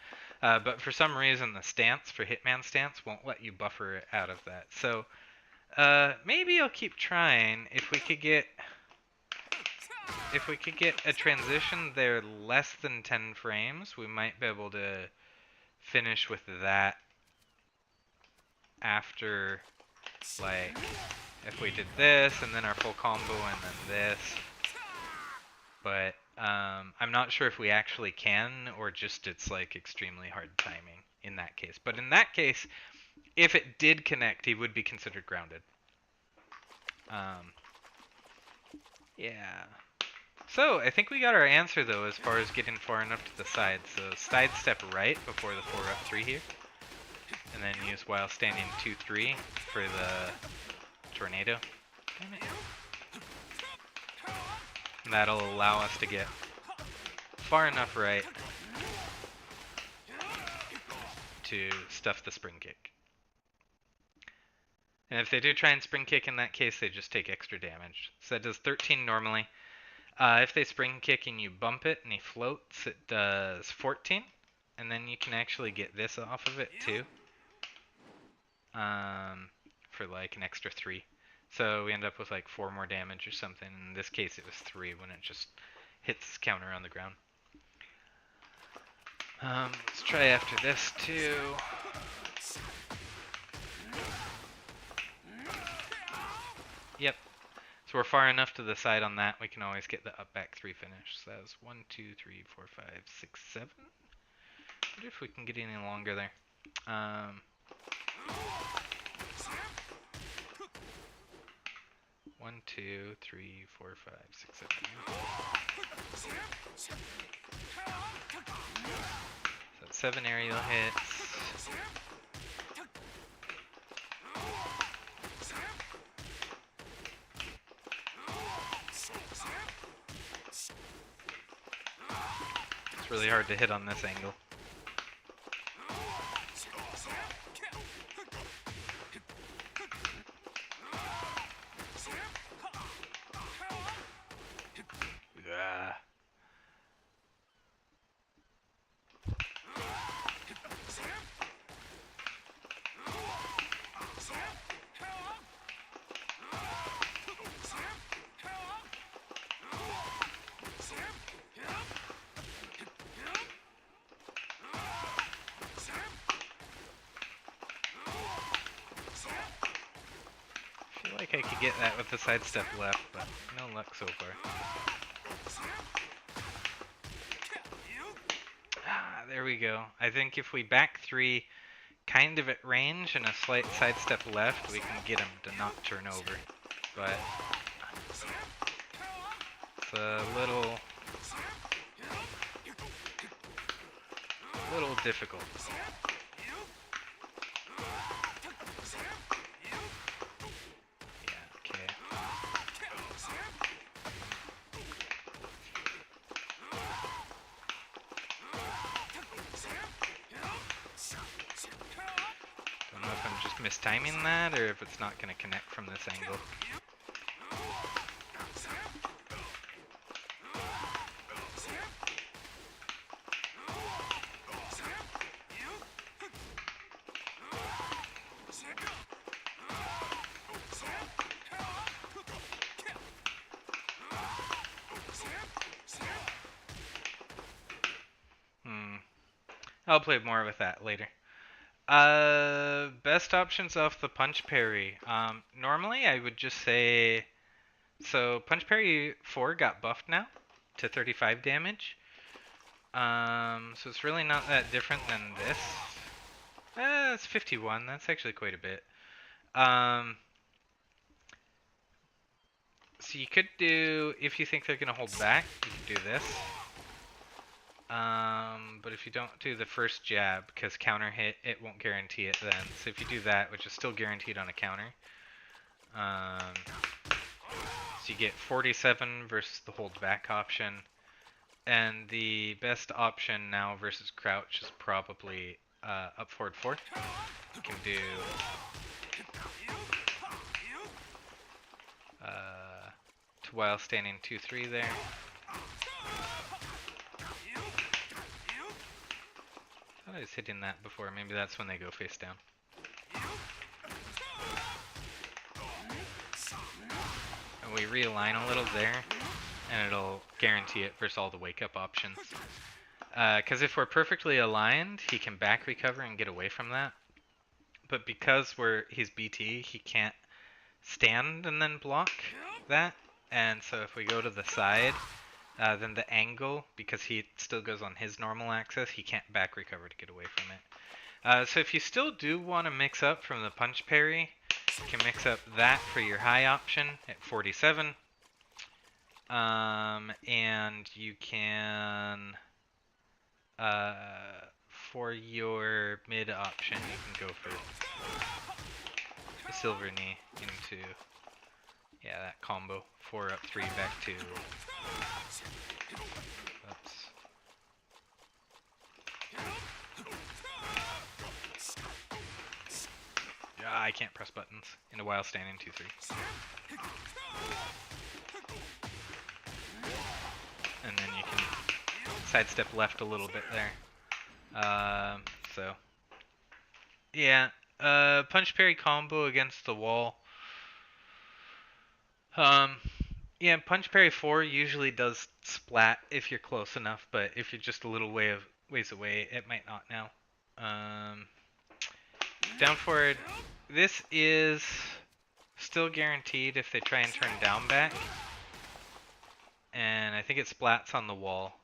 But for some reason, the stance, for Hitman stance, won't let you buffer it out of that. So, maybe I'll keep trying. If we could get a transition there less than 10 frames, we might be able to finish with that after, like, if we did this and then our full combo and then this. But I'm not sure if we actually can or just it's like extremely hard timing in that case. But in that case, if it did connect, he would be considered grounded. Yeah. So I think we got our answer though as far as getting far enough to the side. So sidestep right before the 4-up-3 here. And then use while standing 2-3 for the tornado. Damn it. And that'll allow us to get far enough right to stuff the spring kick. And if they do try and spring kick in that case, they just take extra damage. So that does 13 normally. If they spring kick and you bump it and he floats, it does 14. And then you can actually get this off of it too. For like an extra 3. So we end up with like 4 more damage or something. In this case it was 3 when it just hits counter on the ground. Let's try after this too. Yep. So we're far enough to the side on that, we can always get the up back 3 finish. So that was 1, 2, 3, 4, 5, 6, 7. I wonder if we can get any longer there. 1, 2, 3, 4, 5, 6, 7. So that's 7 aerial hits. It's really hard to hit on this angle. Yeah. I feel like I could get that with the sidestep left, but no luck so far. Ah, there we go. I think if we back 3 kind of at range and a slight sidestep left, we can get him to not turn over. But it's a little difficult. Yeah, okay. Don't know if I'm just mistiming that or if it's not going to connect from this angle. I'll play more with that later. Best options off the punch parry. Normally I would just say, so punch parry 4 got buffed now to 35 damage. So it's really not that different than this. It's 51. That's actually quite a bit. So you could do, if you think they're gonna hold back, you could do this. But if you don't do the first jab, because counter hit, it won't guarantee it then. So if you do that, which is still guaranteed on a counter, so you get 47 versus the hold back option. And the best option now versus crouch is probably up forward 4. You can do while standing 2-3 there. I was hitting that before, maybe that's when they go face down. And we realign a little there, and it'll guarantee it versus all the wake up options. Because if we're perfectly aligned, he can back recover and get away from that. But because he's BT, he can't stand and then block that. And so if we go to the side, then the angle, because he still goes on his normal axis, he can't back recover to get away from it. So if you still do want to mix up from the punch parry, you can mix up that for your high option at 47. And you can, for your mid option, you can go for the silver knee into, yeah, that combo. 4 up, 3 back 2. Oops. Yeah, I can't press buttons in a while standing 2-3. And then you can sidestep left a little bit there. So yeah, punch parry combo against the wall. Yeah, punch parry 4 usually does splat if you're close enough, but if you're just a little ways away, it might not now. Down forward, this is still guaranteed if they try and turn down back. And I think it splats on the wall.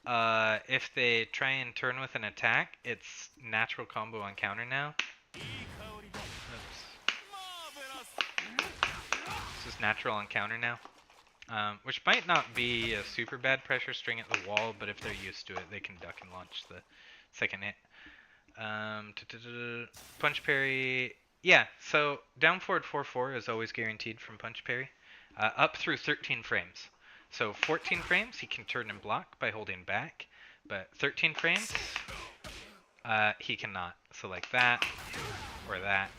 If they try and turn with an attack, it's natural combo on counter now. Oops. This is natural on counter now. Which might not be a super bad pressure string at the wall, but if they're used to it, they can duck and launch the second hit. Punch parry. Yeah, so down forward 4-4 is always guaranteed from punch parry. Up through 13 frames. So 14 frames, he can turn and block by holding back. But 13 frames, he cannot. So like that, or that.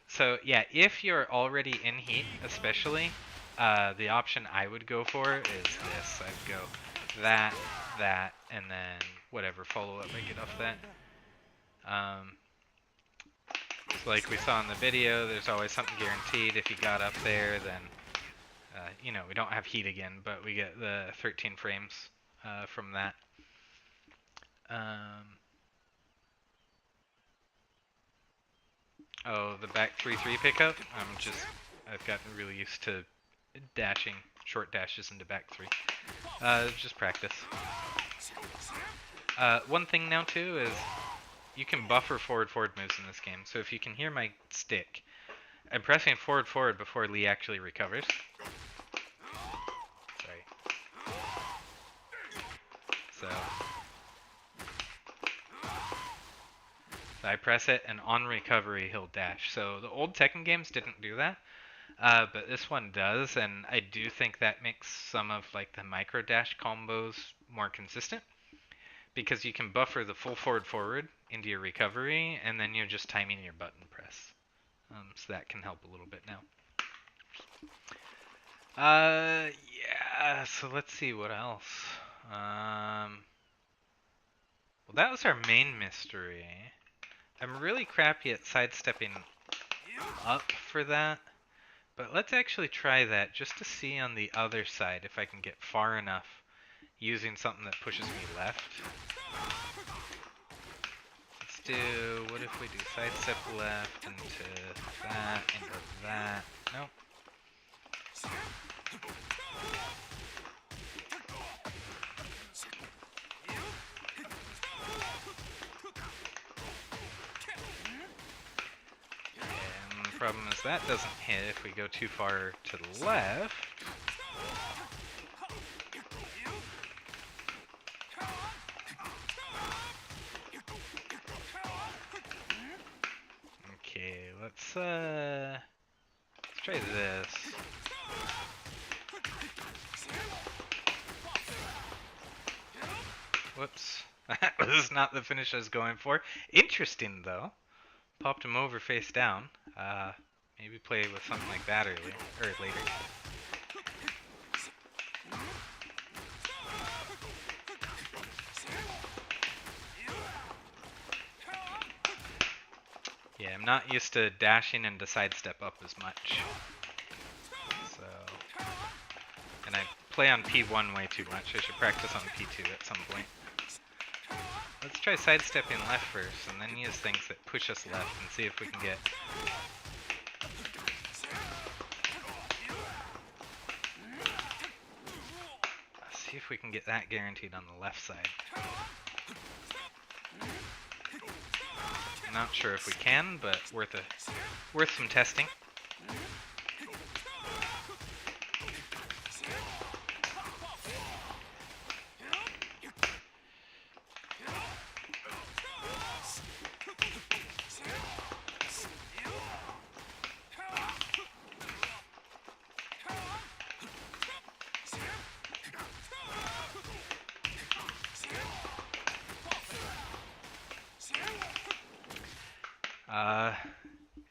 So yeah, if you're already in heat, especially, the option I would go for is this. I'd go that, and then whatever follow-up I get off that. So like we saw in the video, there's always something guaranteed. If you got up there, then, you know, we don't have heat again, but we get the 13 frames from that. Oh, the back 3-3 pickup? I've gotten really used to dashing short dashes into back 3. Just practice. One thing now too is you can buffer forward moves in this game. So if you can hear my stick, I'm pressing forward before Lee actually recovers. Sorry. So I press it, and on recovery he'll dash. So the old Tekken games didn't do that, but this one does, and I do think that makes some of like the micro dash combos more consistent, because you can buffer the full forward into your recovery, and then you're just timing your button press. So that can help a little bit now. Yeah, so let's see what else. Well, that was our main mystery. I'm really crappy at sidestepping up for that, but let's actually try that just to see on the other side if I can get far enough using something that pushes me left. Let's do, what if we do sidestep left into that, into that? Nope. And the problem is that doesn't hit if we go too far to the left. Okay, let's try this. Whoops. That was not the finish I was going for. Interesting, though. Popped him over face down. Maybe play with something like that earlier, or later. Yeah, I'm not used to dashing into sidestep up as much. So, and I play on P1 way too much. I should practice on P2 at some point. Let's try sidestepping left first, and then use things that push us left, and see if we can get... See if we can get that guaranteed on the left side. Not sure if we can, but worth some testing.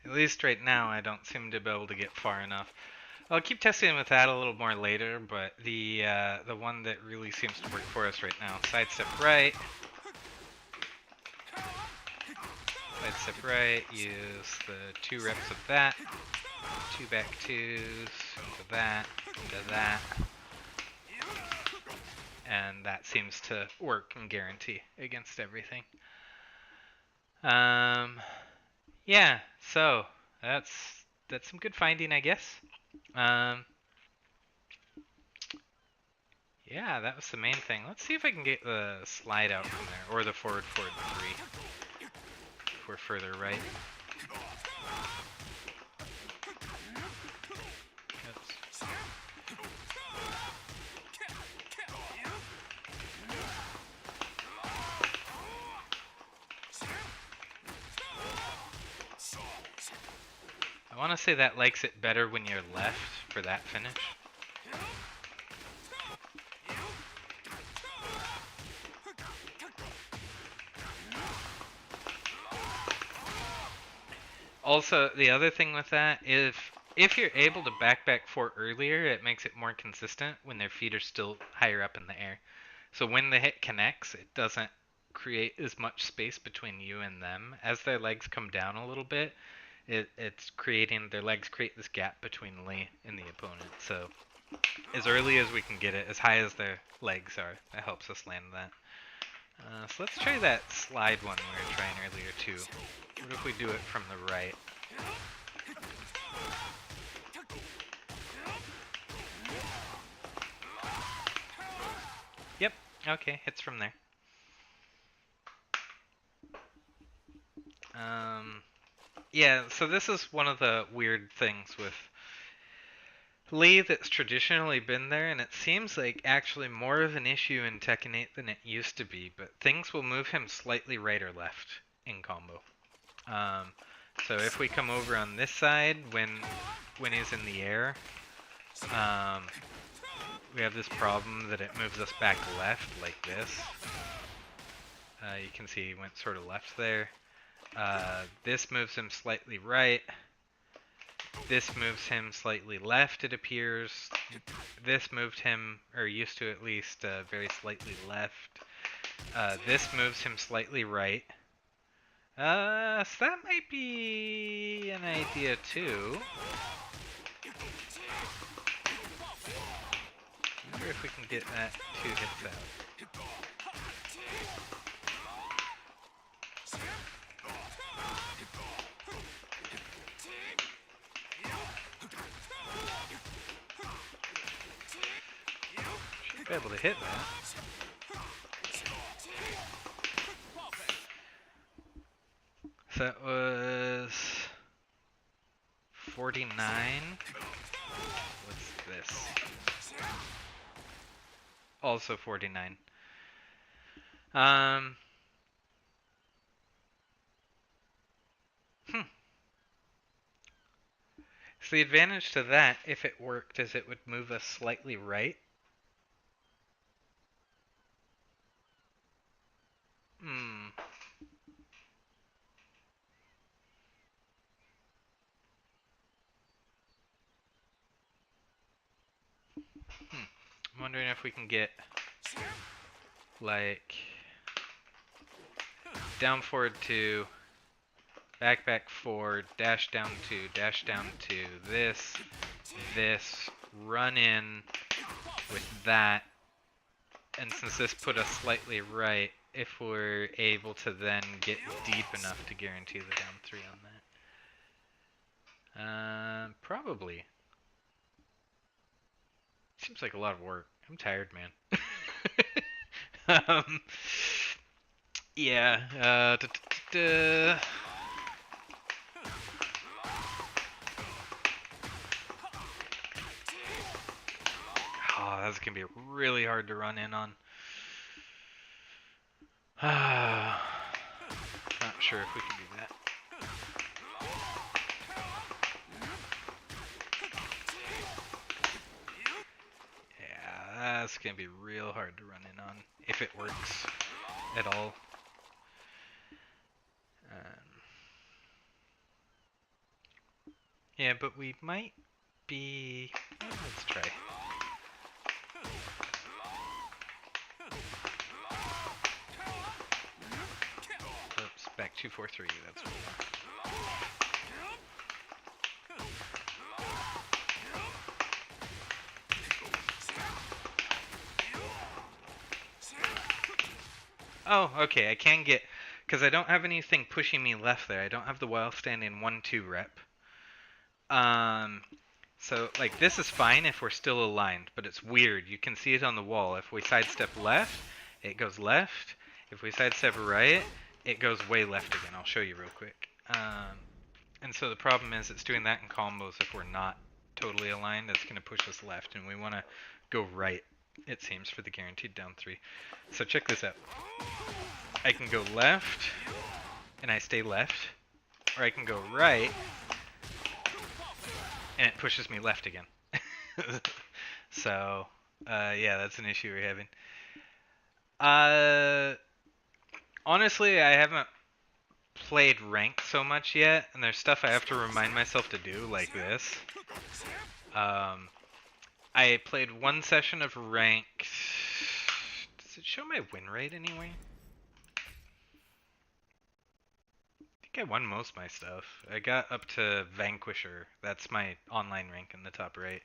At least right now, I don't seem to be able to get far enough. I'll keep testing with that a little more later, but the one that really seems to work for us right now, sidestep right, sidestep right, use the 2 reps of that, 2 back 2s, into that, and that seems to work and guarantee against everything. Yeah, so that's some good finding, I guess. Yeah, that was the main thing. Let's see if I can get the slide out from there, or the forward 3, if we're further right. Oops. I want to say that likes it better when you're left for that finish. Also, the other thing with that is if you're able to back 4 earlier, it makes it more consistent when their feet are still higher up in the air. So when the hit connects, it doesn't create as much space between you and them. As their legs come down a little bit, it's creating, their legs create this gap between Lee and the opponent. So as early as we can get it, as high as their legs are, that helps us land that. So let's try that slide one we were trying earlier too. What if we do it from the right? Yep, okay, hits from there. Yeah, so this is one of the weird things with Lee that's traditionally been there, and it seems like actually more of an issue in Tekken 8 than it used to be, but things will move him slightly right or left in combo. So if we come over on this side when he's in the air, we have this problem that it moves us back left like this. You can see he went sort of left there. This moves him slightly right. This moves him slightly left, it appears. This moved him, or used to at least, very slightly left. This moves him slightly right. So that might be an idea too. I wonder if we can get that 2 hits out. Should be able to hit that. So that was 49. What's this? Also 49. So the advantage to that, if it worked, is it would move us slightly right. I'm wondering if we can get, like, down forward 2, back 4, dash down 2, this, run in, with that, and since this put us slightly right, if we're able to then get deep enough to guarantee the down 3 on that. Probably. Seems like a lot of work. I'm tired, man. um, yeah. Oh, that's gonna be really hard to run in on. Not sure if we can do that. Yeah, that's gonna be real hard to run in on if it works at all. Um, yeah, but we might be. Let's try. Oops, back 2-4-3. That's what we want. Oh, okay. I can get because I don't have anything pushing me left there. I don't have the while standing 1-2 rep. Um, so like this is fine if we're still aligned, but it's weird. You can see it on the wall. If we sidestep left, it goes left. If we sidestep right, it goes way left again. I'll show you real quick. And so the problem is it's doing that in combos if we're not totally aligned. It's going to push us left, and we want to go right, it seems, for the guaranteed down 3. So check this out. I can go left, and I stay left, or I can go right, and it pushes me left again. So, yeah, that's an issue we're having. Uh, honestly, I haven't played ranked so much yet, and there's stuff I have to remind myself to do, like this. I played one session of ranked. Does it show my win rate anyway? I think I won most of my stuff. I got up to Vanquisher. That's my online rank in the top right.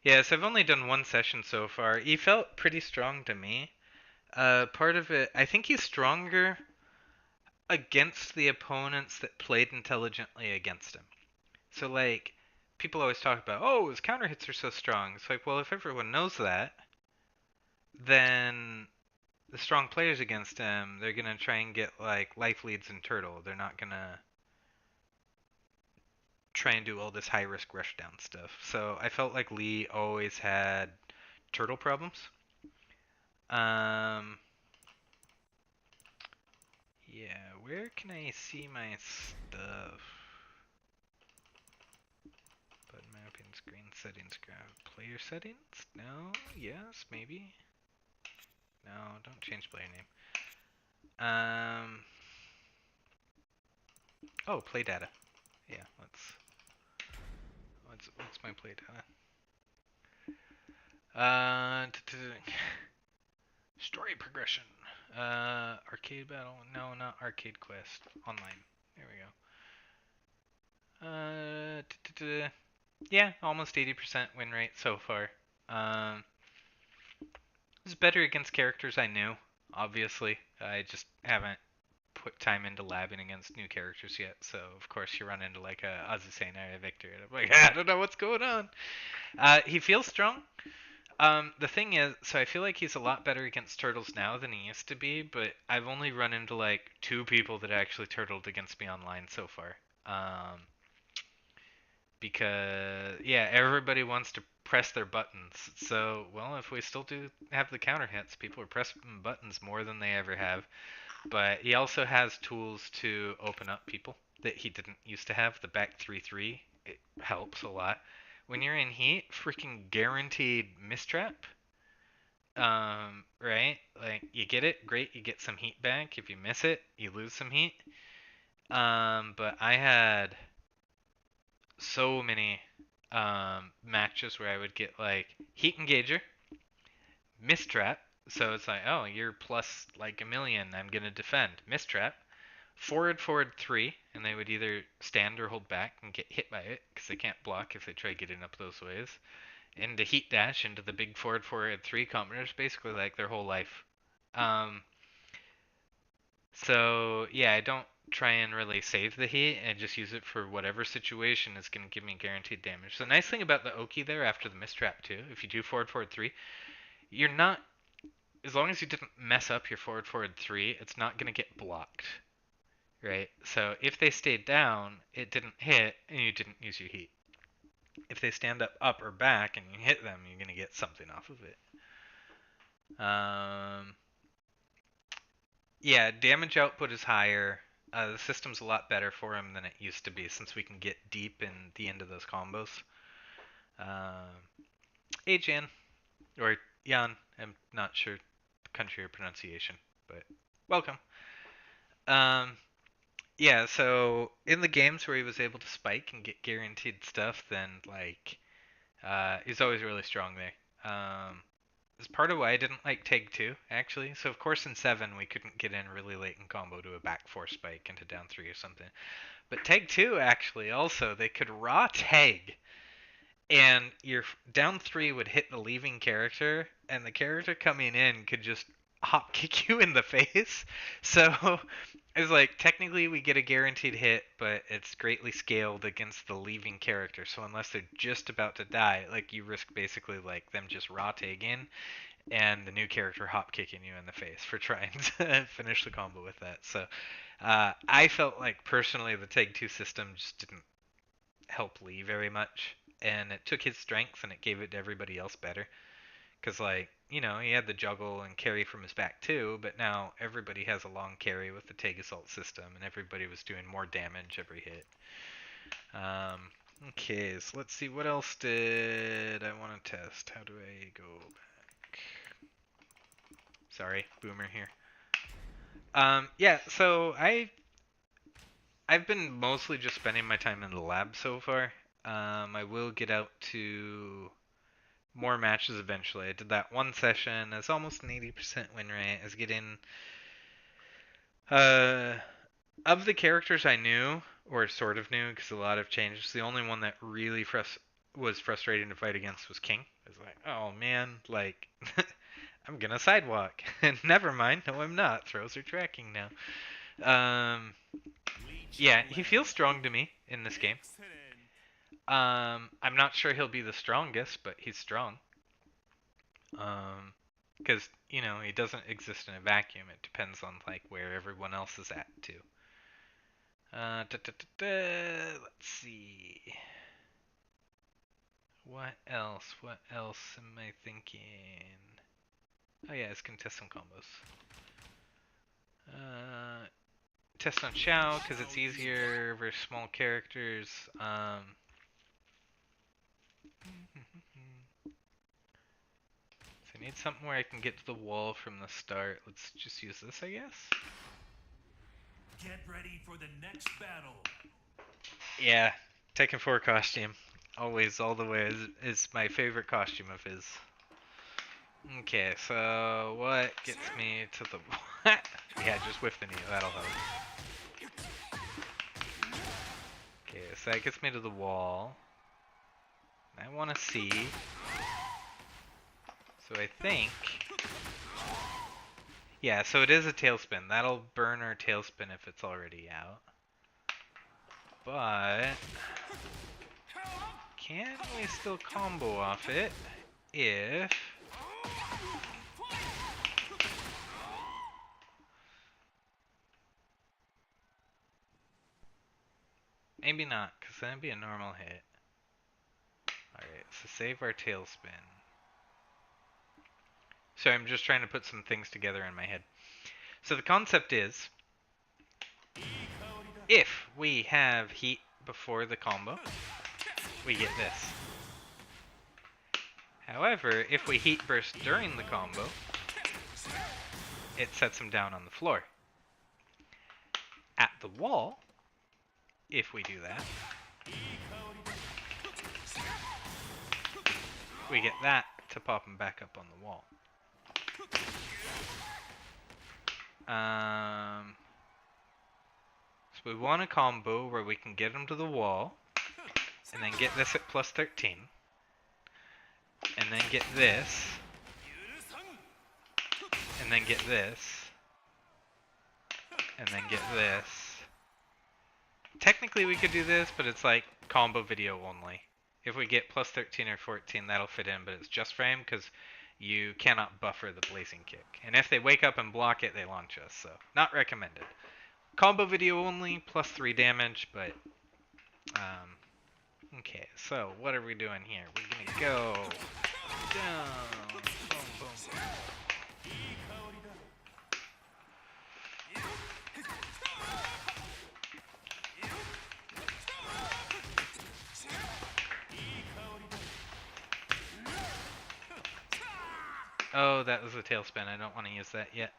Yes, I've only done one session so far. He felt pretty strong to me. Part of it, I think he's stronger against the opponents that played intelligently against him. So, like, people always talk about, oh, his counter hits are so strong. It's like, well, if everyone knows that, then the strong players against him, they're gonna try and get like life leads and turtle. They're not gonna try and do all this high risk rush down stuff. So I felt like Lee always had turtle problems. Um, yeah, where can I see my stuff? Button mapping, screen settings, grab player settings? No, yes, maybe. No, don't change player name. Oh, play data. Yeah, what's my play data? Story progression. Arcade battle. No, not arcade quest. Online. There we go. Yeah, almost 80% win rate so far. Um, it's better against characters I knew. Obviously, I just haven't put time into labbing against new characters yet. So of course you run into like a Azucena or a Victor, and I'm like, I don't know what's going on. He feels strong. The thing is, so I feel like he's a lot better against turtles now than he used to be, but I've only run into like 2 people that actually turtled against me online so far. Um, because yeah, everybody wants to press their buttons. So, well, if we still do have the counter hits, people are pressing buttons more than they ever have. But he also has tools to open up people that he didn't used to have. The back 3-3, it helps a lot. When you're in heat, freaking guaranteed mistrap. Right? Like you get it, great, you get some heat back. If you miss it, you lose some heat. But I had so many matches where I would get like heat engager, mistrap. So it's like, oh, you're plus like a million. I'm gonna defend. Mistrap. Forward 3, and they would either stand or hold back and get hit by it because they can't block if they try getting up those ways. into heat dash into the big forward forward 3 combiners basically like their whole life. Um, so yeah, I don't try and really save the heat and just use it for whatever situation is going to give me guaranteed damage. So the nice thing about the Oki there after the mistrap too, if you do forward forward 3, you're not, as long as you didn't mess up your forward forward 3, it's not going to get blocked, right? So if they stayed down, it didn't hit and you didn't use your heat. If they stand up or back and you hit them, you're going to get something off of it. Yeah, damage output is higher. The system's a lot better for him than it used to be since we can get deep in the end of those combos. Hey Jan, or Jan, I'm not sure the country or pronunciation, but welcome. Um, yeah, so in the games where he was able to spike and get guaranteed stuff, then like he's always really strong there. It's part of why I didn't like Tag 2, actually. So, of course, in 7, we couldn't get in really late in combo to a back 4 spike into down 3 or something. But Tag 2, actually, also, they could raw tag, and your down 3 would hit the leaving character, and the character coming in could just hop kick you in the face. So, it's like, technically, we get a guaranteed hit, but it's greatly scaled against the leaving character. So, unless they're just about to die, like, you risk basically, like, them just raw tagging and the new character hop kicking you in the face for trying to finish the combo with that. So I felt like personally the Tag 2 system just didn't help Lee very much. And it took his strength and it gave it to everybody else better. Because, like, you know, he had the juggle and carry from his back too, but now everybody has a long carry with the Tag Assault system, and everybody was doing more damage every hit. Okay, so let's see, what else did I want to test? How do I go back? Sorry, Boomer here. Yeah, so I've been mostly just spending my time in the lab so far. I will get out to more matches eventually. I did that one session. It's almost an 80% win rate. I was getting uh of the characters I knew or sort of knew because a lot have changed. The only one that really was frustrating to fight against was King. I was like, oh man, like I'm gonna sidewalk. Never mind. No, I'm not. Throws are tracking now. Um,
Lee
yeah, he
Chaolan.
feels strong to me in this game. I'm not sure he'll be the strongest, but he's strong. Because you know he doesn't exist in a vacuum. It depends on like where everyone else is at too. Let's see. What else? What else am I thinking? Oh yeah, it's contestant combos. Test on Xiao because it's easier versus small characters. So I need something where I can get to the wall from the start. Let's just use this, I guess.
Get ready for the next battle.
Yeah, Tekken 4 costume. Always, all the way is my favorite costume of his. Okay, so what gets me to the... Yeah, just whiff the knee, that'll help. Okay, so that gets me to the wall. I want to see. So I think... Yeah, so it is a tailspin. That'll burn our tailspin if it's already out. But... Can we still combo off it if... Maybe not, because that'd be a normal hit. Alright, so save our tailspin. So I'm just trying to put some things together in my head. So the concept is, if we have heat before the combo, we get this. However, if we heat burst during the combo, it sets him down on the floor. At the wall, if we do that, we get that to pop him back up on the wall. So we want a combo where we can get him to the wall, and then get this at plus 13. and then get this, and then get this, and then get this. Technically we could do this, but it's like combo video only. If we get plus 13 or 14, that'll fit in, but it's just frame because you cannot buffer the blazing kick. And if they wake up and block it, they launch us, so not recommended. Combo video only, plus 3 damage, but okay, so what are we doing here? We're gonna go down, boom, boom, boom. Oh, that was a tailspin. I don't want to use that yet.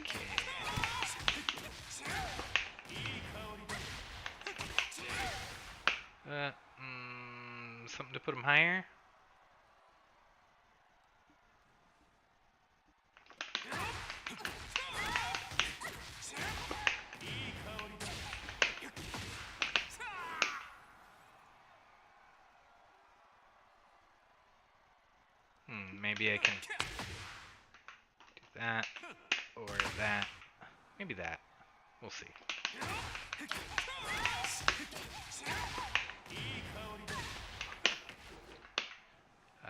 Okay. Something to put him higher. Maybe I can do that or that. Maybe that. We'll see.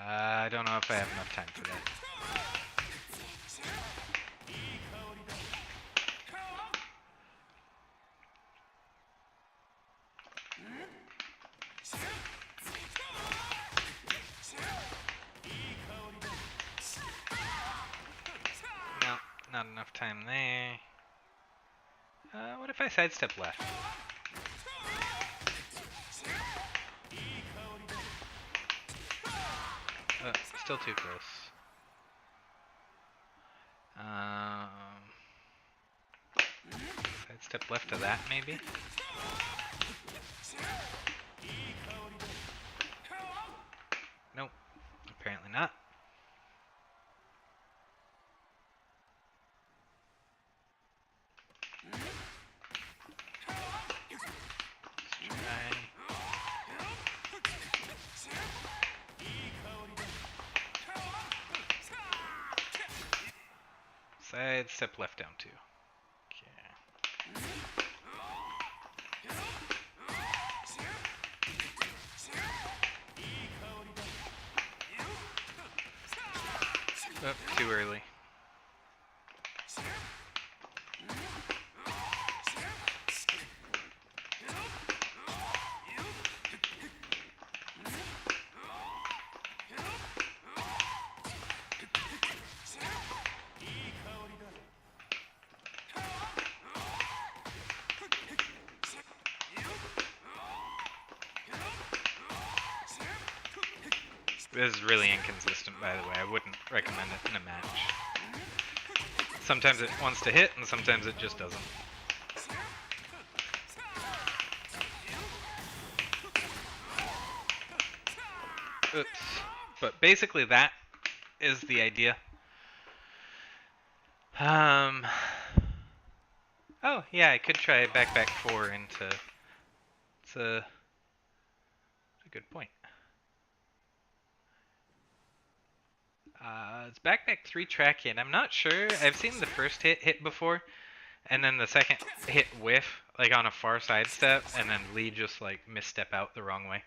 I don't know if I have enough time for that. No, not enough time there. What if I sidestep left? Still too close. Sidestep left to that, maybe? Nope. Apparently not. Side step left down two. Okay. Oh, too early. This is really inconsistent, by the way. I wouldn't recommend it in a match. Sometimes it wants to hit, and sometimes it just doesn't. Oops. But basically that is the idea. Oh, yeah, I could try back 4 into... It's a good point. It's back 3 track hit. I'm not sure. I've seen the first hit before, and then the second hit whiff, like on a far side step, and then Lee just like misstep out the wrong way.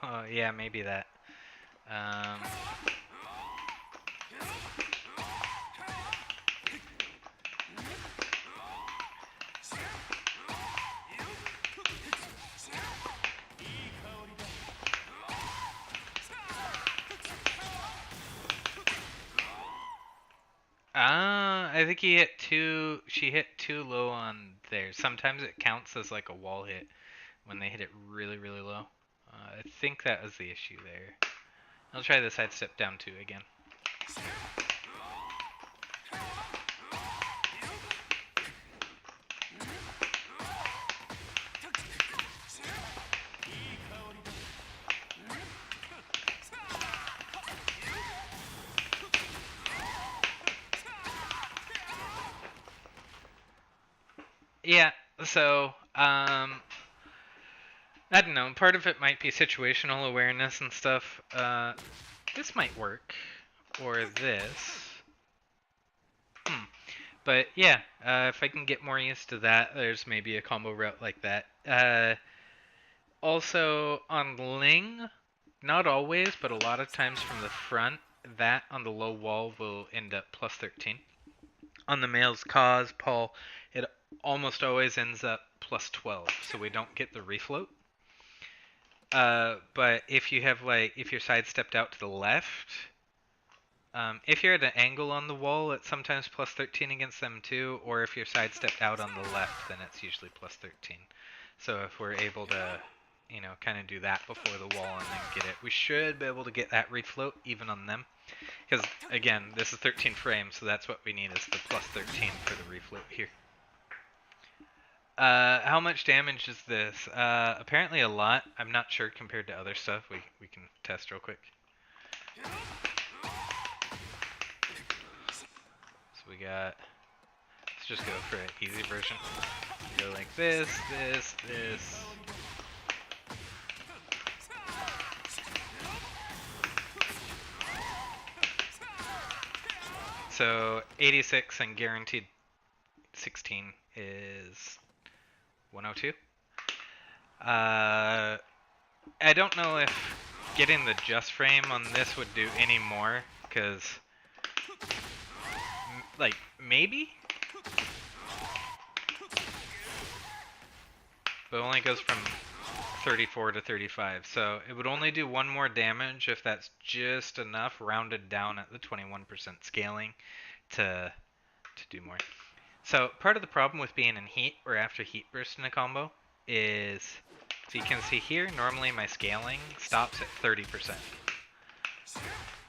Oh, yeah, maybe that. I think he hit too. She hit too low on there. Sometimes it counts as like a wall hit when they hit it really, really low. I think that was the issue there. I'll try the side step down 2 again. Yeah, so I don't know. Part of it might be situational awareness and stuff. This might work, or this. Hmm. But yeah, if I can get more used to that, there's maybe a combo route like that. Also on Ling, not always, but a lot of times from the front, that on the low wall will end up plus 13. On the male's cause, Paul, it almost always ends up plus 12, so we don't get the refloat. But if you have if you're sidestepped out to the left, if you're at an angle on the wall, it's sometimes plus 13 against them too, or if you're sidestepped out on the left, then it's usually plus 13. So if we're able to, kind of do that before the wall and then get it, we should be able to get that refloat even on them. Because, again, this is 13 frames, so that's what we need is the plus 13 for the refloat here. How much damage is this? Apparently a lot. I'm not sure compared to other stuff. We can test real quick. So we got, let's just go for an easy version. We go like this, this, this. So 86 and guaranteed 16 is 102. I don't know if getting the just frame on this would do any more, because, maybe? But it only goes from 34 to 35, so it would only do one more damage if that's just enough, rounded down at the 21% scaling to do more. So part of the problem with being in heat or after heat burst in a combo is, so you can see here, normally my scaling stops at 30%.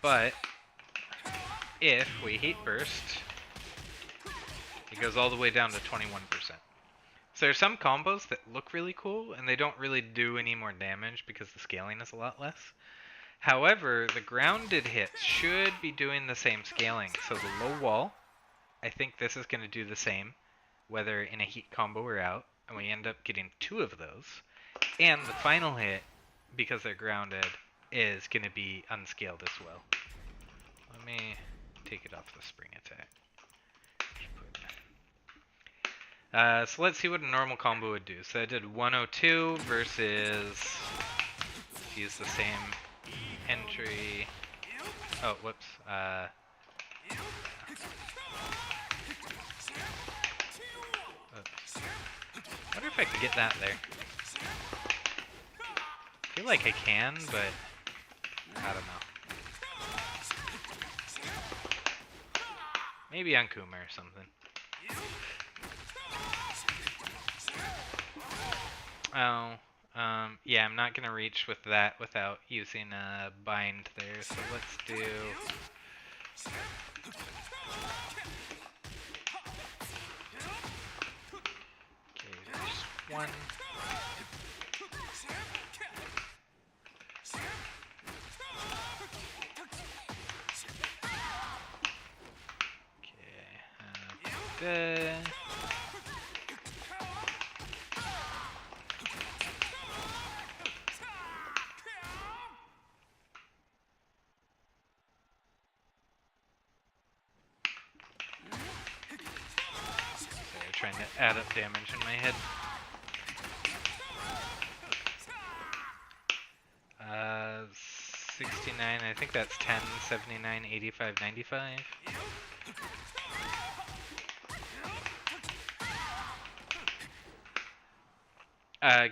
But if we heat burst, it goes all the way down to 21%. So there's some combos that look really cool and they don't really do any more damage because the scaling is a lot less. However, the grounded hits should be doing the same scaling. So the low wall, I think this is going to do the same, whether in a heat combo or out, and we end up getting 2 of those. And the final hit, because they're grounded, is going to be unscaled as well. Let me take it off the spring attack. So let's see what a normal combo would do. So I did 102 versus, use the same entry. Oh, whoops. I wonder if I can get that there. I feel like I can, but I don't know. Maybe on Kuma or something. Oh, yeah, I'm not gonna reach with that without using a bind there, so let's do... Okay, just one. Okay, trying to add up damage in my head. 69, I think that's 10, 79, 85, 95.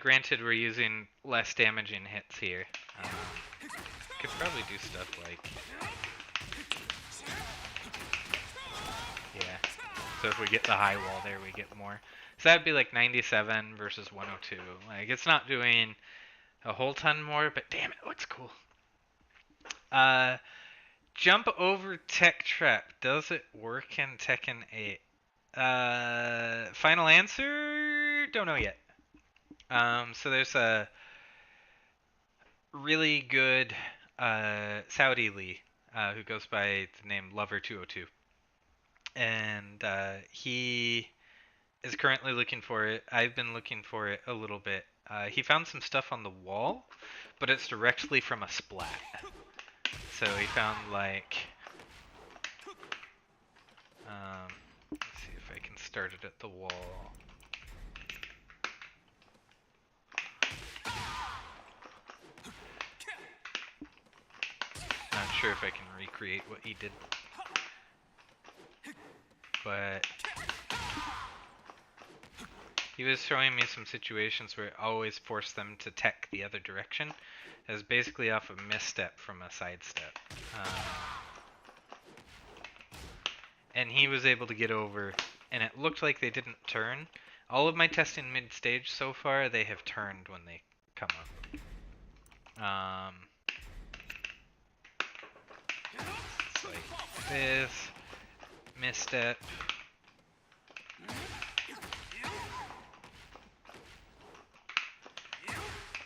Granted, we're using less damaging hits here. Could probably do stuff like... Yeah. So if we get the high wall there, we get more. So that'd be like 97 versus 102. Like, it's not doing a whole ton more, but damn, it looks cool. Jump over tech trap. Does it work in Tekken 8? Final answer? Don't know yet. So there's a really good Saudi Lee who goes by the name Lover202. And he is currently looking for it. I've been looking for it a little bit. He found some stuff on the wall, but it's directly from a splat. So he found like, let's see if I can start it at the wall. Not sure if I can recreate what he did, but he was showing me some situations where it always forced them to tech the other direction. It was basically off a misstep from a sidestep. And he was able to get over, and it looked like they didn't turn. All of my testing mid-stage so far, they have turned when they come up. It's like this, misstep.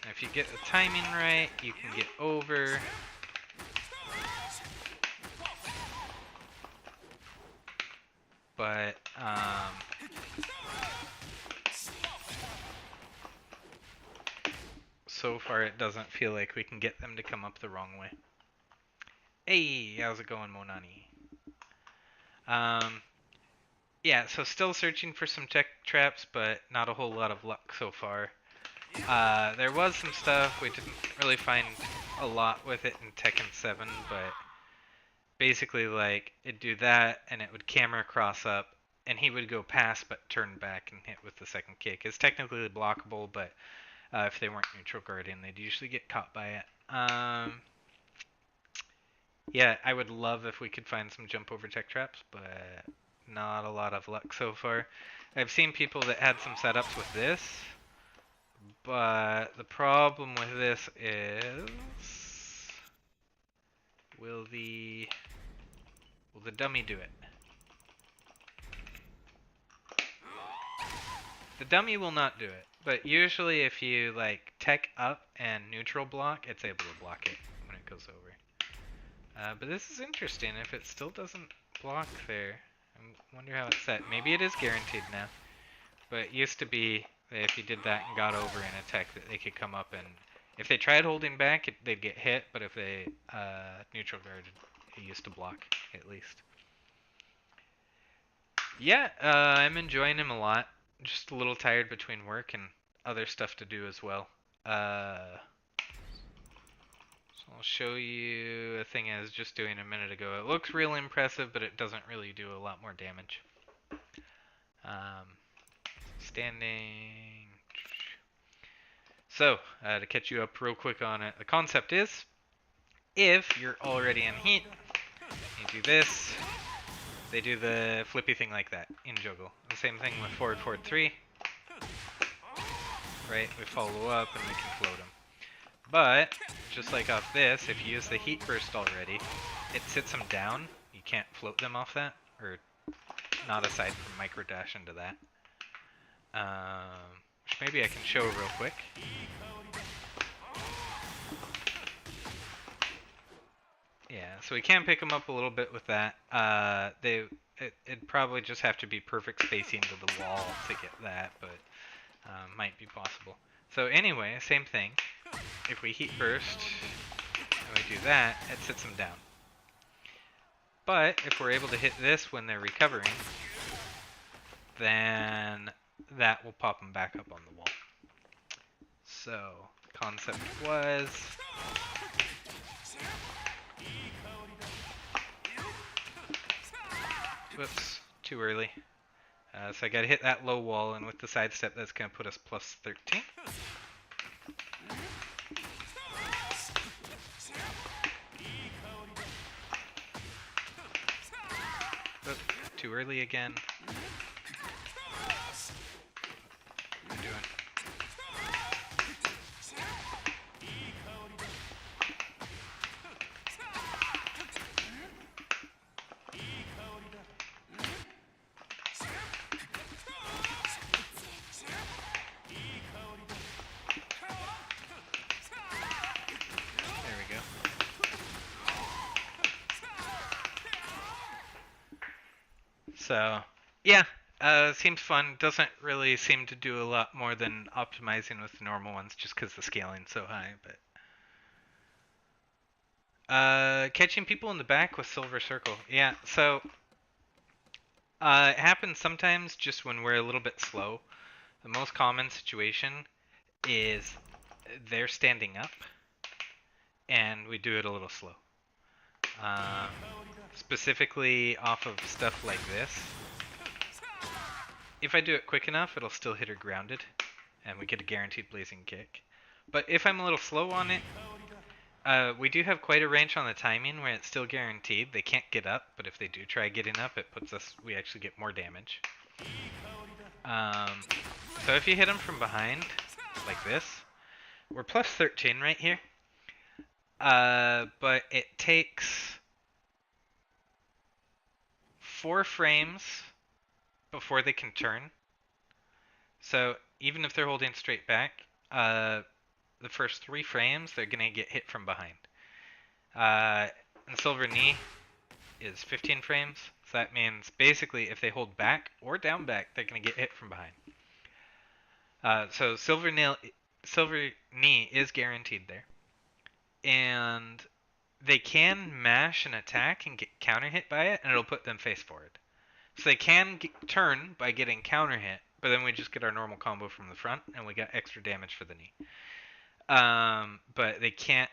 And if you get the timing right, you can get over. But, so far it doesn't feel like we can get them to come up the wrong way. Hey, how's it going, Monani? Yeah, so still searching for some tech traps, but not a whole lot of luck so far. There was some stuff, we didn't really find a lot with it in Tekken 7, but basically like, it'd do that, and it would camera cross up, and he would go past but turn back and hit with the second kick. It's technically blockable, but if they weren't neutral guarding, they'd usually get caught by it. Yeah, I would love if we could find some jump over tech traps, but not a lot of luck so far. I've seen people that had some setups with this, but the problem with this is, will the dummy do it? The dummy will not do it, but usually if you like tech up and neutral block, it's able to block it when it goes over. But this is interesting. If it still doesn't block there, I wonder how it's set. Maybe it is guaranteed now. But it used to be that if you did that and got over in a tech, that they could come up and if they tried holding back, they'd get hit. But if they neutral guarded, it used to block at least. Yeah, I'm enjoying him a lot. Just a little tired between work and other stuff to do as well. So I'll show you a thing I was just doing a minute ago. It looks real impressive, but it doesn't really do a lot more damage. Standing. So, to catch you up real quick on it, the concept is, if you're already in heat, you do this, they do the flippy thing like that in juggle. The same thing with forward, forward 3. Right, we follow up and we can float them. But, just like off this, if you use the heat burst already, it sits them down. You can't float them off that, or not aside from micro dash into that. Which maybe I can show real quick. Yeah, so we can pick them up a little bit with that. It'd probably just have to be perfect spacing to the wall to get that, but might be possible. So anyway, same thing. If we heat burst and we do that, it sits them down. But if we're able to hit this when they're recovering, then that will pop them back up on the wall. So, concept was, whoops, too early. So I gotta hit that low wall, and with the sidestep, that's gonna put us plus 13. Oops, too early again. What am I doing? There we go. So, yeah, Seems fun. Doesn't really seem to do a lot more than optimizing with the normal ones just because the scaling's so high, but catching people in the back with Silver Circle. Yeah, so it happens sometimes just when we're a little bit slow. The most common situation is they're standing up and we do it a little slow. Um, Specifically off of stuff like this. If I do it quick enough, it'll still hit her grounded, and we get a guaranteed blazing kick. But if I'm a little slow on it, we do have quite a range on the timing where it's still guaranteed. They can't get up, but if they do try getting up, we actually get more damage. Um, so if you hit them from behind, like this, we're plus 13 right here. But it takes 4 frames before they can turn. So even if they're holding straight back, the first 3 frames, they're going to get hit from behind. And Silver Knee is 15 frames. So that means basically if they hold back or down back, they're going to get hit from behind. So Silver Knee is guaranteed there. And they can mash an attack and get counter hit by it, and it'll put them face forward. So they can turn by getting counter hit, but then we just get our normal combo from the front, and we got extra damage for the knee. But they can't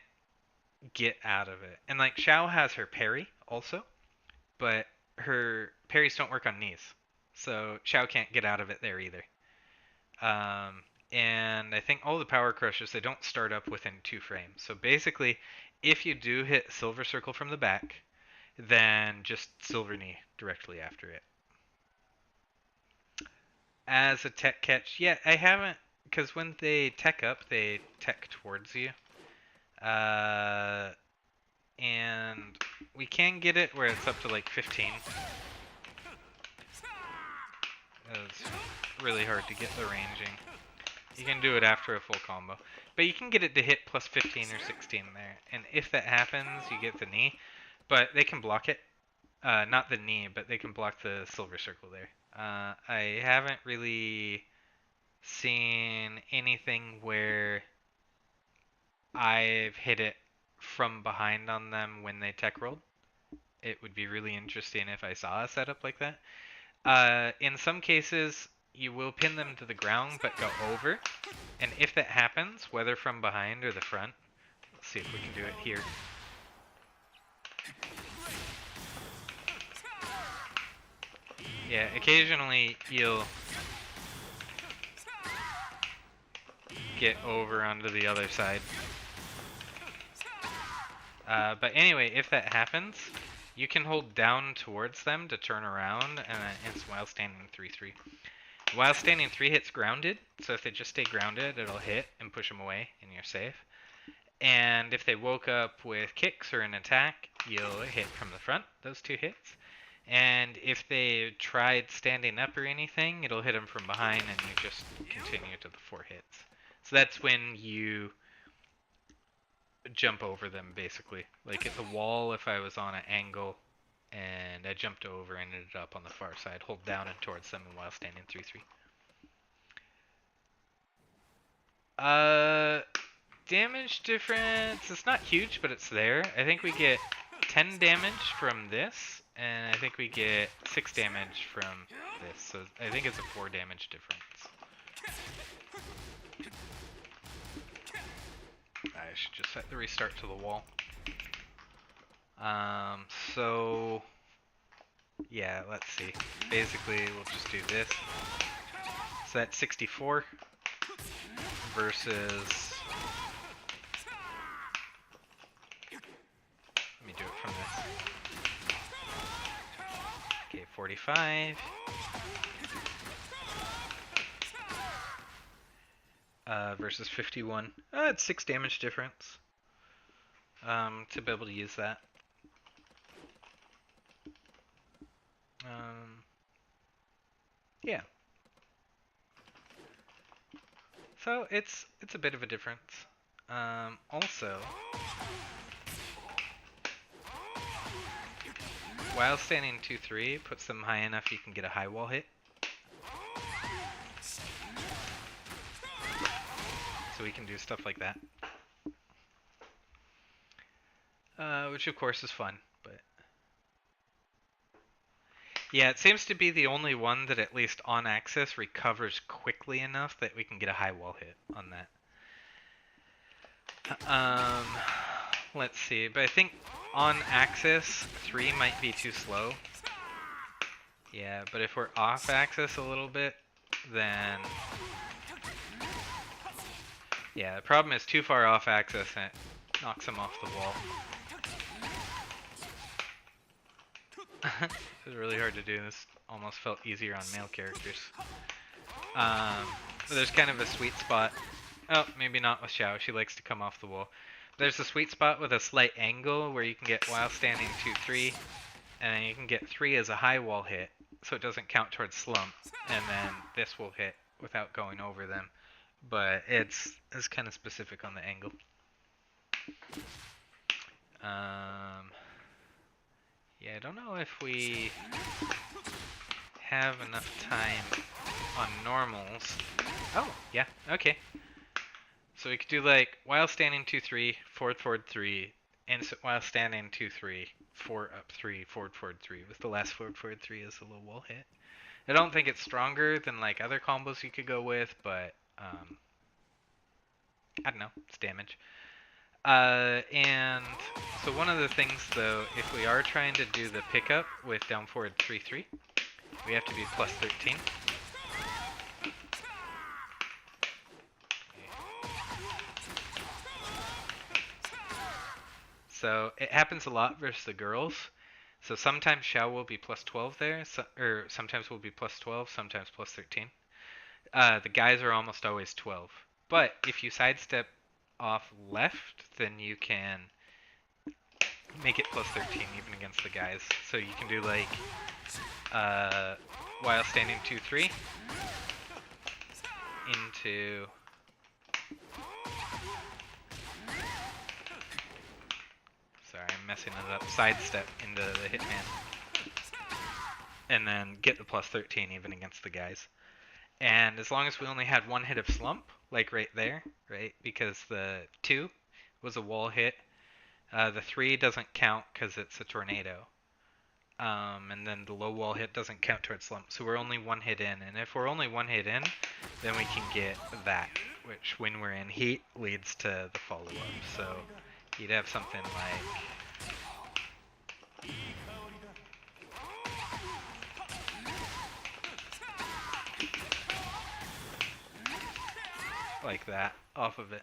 get out of it. And like Xiao has her parry also, but her parries don't work on knees, so Xiao can't get out of it there either. And I think all the power crushes, they don't start up within 2 frames. So basically, if you do hit Silver Circle from the back, then just Silver Knee directly after it. As a tech catch, yeah, I haven't, because when they tech up, they tech towards you. And we can get it where it's up to like 15. It's really hard to get the ranging. You can do it after a full combo. But you can get it to hit plus 15 or 16 there. And if that happens, you get the knee. But they can block it. Not the knee, but they can block the Silver Circle there. I haven't really seen anything where I've hit it from behind on them when they tech rolled. It would be really interesting if I saw a setup like that. In some cases, you will pin them to the ground but go over. And if that happens, whether from behind or the front, let's see if we can do it here. Yeah, occasionally you'll get over onto the other side. But anyway, if that happens, you can hold down towards them to turn around, and it's while standing 3-3. While standing 3 hits grounded, so if they just stay grounded, it'll hit and push them away, and you're safe. And if they woke up with kicks or an attack, you'll hit from the front, those 2 hits. And if they tried standing up or anything, it'll hit them from behind, and you just continue to the 4 hits. So that's when you jump over them, basically. Like at the wall, if I was on an angle and I jumped over and ended up on the far side, hold down and towards them while standing 3-3. Damage difference, it's not huge, but it's there. I think we get 10 damage from this, and I think we get 6 damage from this, so I think it's a 4 damage difference. I should just set the restart to the wall. So yeah, let's see. Basically, we'll just do this. So that's 64 versus. Let me do it from this. Okay, 45. Versus 51. It's 6 damage difference. To be able to use that. Yeah. So it's a bit of a difference. Also, while standing 2-3 puts them high enough you can get a high wall hit. so we can do stuff like that. Which of course is fun, but yeah, it seems to be the only one that at least on axis recovers quickly enough that we can get a high wall hit on that. Let's see, but I think on axis 3 might be too slow. Yeah, but if we're off axis a little bit, then yeah, the problem is too far off axis and it knocks him off the wall. It was really hard to do. This almost felt easier on male characters. But there's kind of a sweet spot. Oh, maybe not with Xiao. She likes to come off the wall. There's a sweet spot with a slight angle where you can get while standing 2-3, and then you can get 3 as a high wall hit, so it doesn't count towards slump, and then this will hit without going over them. But it's kind of specific on the angle. Yeah, I don't know if we have enough time on normals. Oh, yeah, okay. So we could do like while standing 2-3, forward 3, instant while standing 2-3, forward up 3, forward 3, with the last forward 3 as a low wall hit. I don't think it's stronger than like other combos you could go with, but I don't know, it's damage. And so one of the things though, if we are trying to do the pickup with down forward 3-3, we have to be plus 13. So it happens a lot versus the girls. So sometimes Xiao will be plus 12 there, or sometimes will be plus 12, sometimes plus 13. The guys are almost always 12. But if you sidestep off left, then you can make it plus 13 even against the guys. So you can do like while standing 2-3 into sorry, I'm messing it up. Sidestep into the hitman. And then get the plus 13 even against the guys. And as long as we only had one hit of slump, like right there, right? Because the 2 was a wall hit. The 3 doesn't count because it's a tornado. And then the low wall hit doesn't count towards slump. So we're only one hit in. And if we're only one hit in, then we can get that, which when we're in heat leads to the follow-up. So you'd have something like that off of it.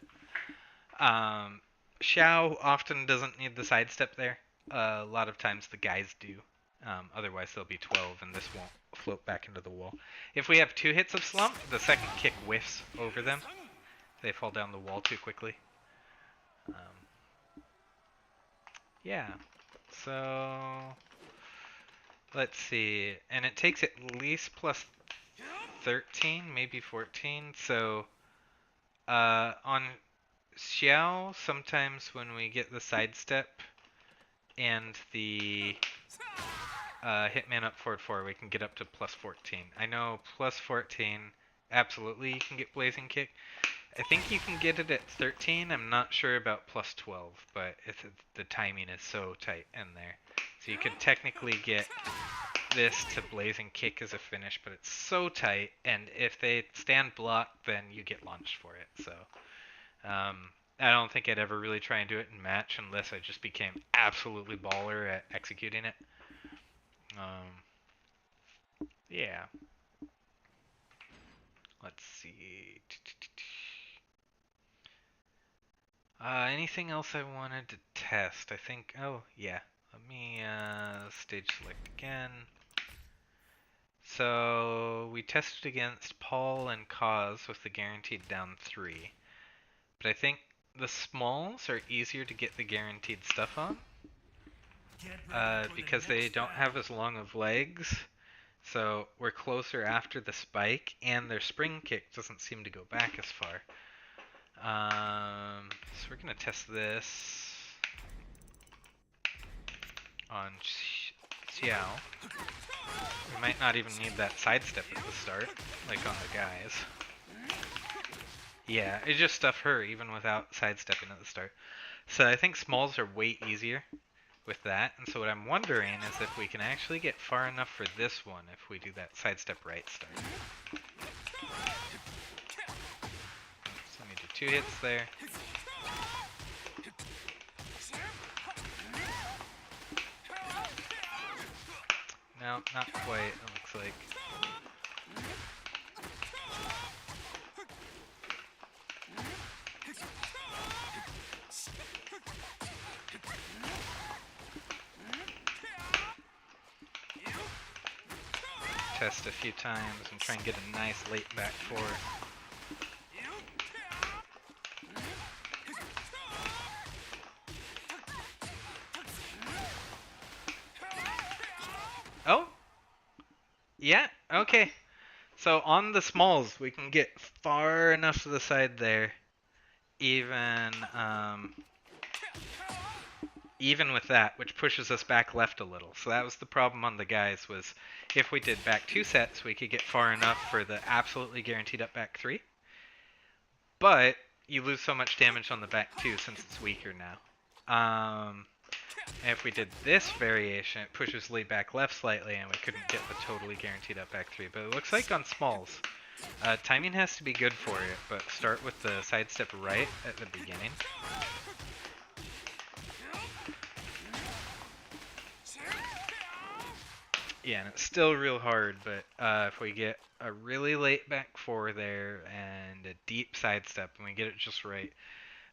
Xiao often doesn't need the sidestep there. A lot of times the guys do. Otherwise they'll be 12 and this won't float back into the wall. If we have 2 hits of slump, the second kick whiffs over them. They fall down the wall too quickly. Yeah, so let's see. And it takes at least plus 13, maybe 14. So on Xiao, sometimes when we get the sidestep and the hitman up forward 4, we can get up to plus 14. I know plus 14, absolutely you can get blazing kick. I think you can get it at 13. I'm not sure about plus 12, but the timing is so tight in there. So you could technically get this to blazing kick as a finish, but it's so tight, and if they stand blocked, then you get launched for it. So I don't think I'd ever really try and do it in match unless I just became absolutely baller at executing it. Yeah. Let's see. Anything else I wanted to test? I think, oh yeah. Let me stage select again. So we tested against Paul and Cause with the guaranteed down 3. But I think the smalls are easier to get the guaranteed stuff on. Because they don't have as long of legs. So we're closer after the spike, and their spring kick doesn't seem to go back as far. So we're going to test this on Xiao. We might not even need that sidestep at the start, like on the guys. Yeah, it just stuff her even without sidestepping at the start. So I think smalls are way easier with that. And so what I'm wondering is if we can actually get far enough for this one if we do that sidestep right start. So let me do 2 hits there. No, not quite, it looks like. Test a few times and try and get a nice late back four. Oh! Yeah, okay. So on the smalls, we can get far enough to the side there, even even with that, which pushes us back left a little. So that was the problem on the guys, was if we did back 2 sets, we could get far enough for the absolutely guaranteed up back 3. But you lose so much damage on the back 2 since it's weaker now. And if we did this variation, it pushes Lee back left slightly, and we couldn't get the totally guaranteed up back 3. But it looks like on smalls, timing has to be good for it, but start with the sidestep right at the beginning. Yeah, and it's still real hard, but if we get a really late back 4 there and a deep sidestep, and we get it just right,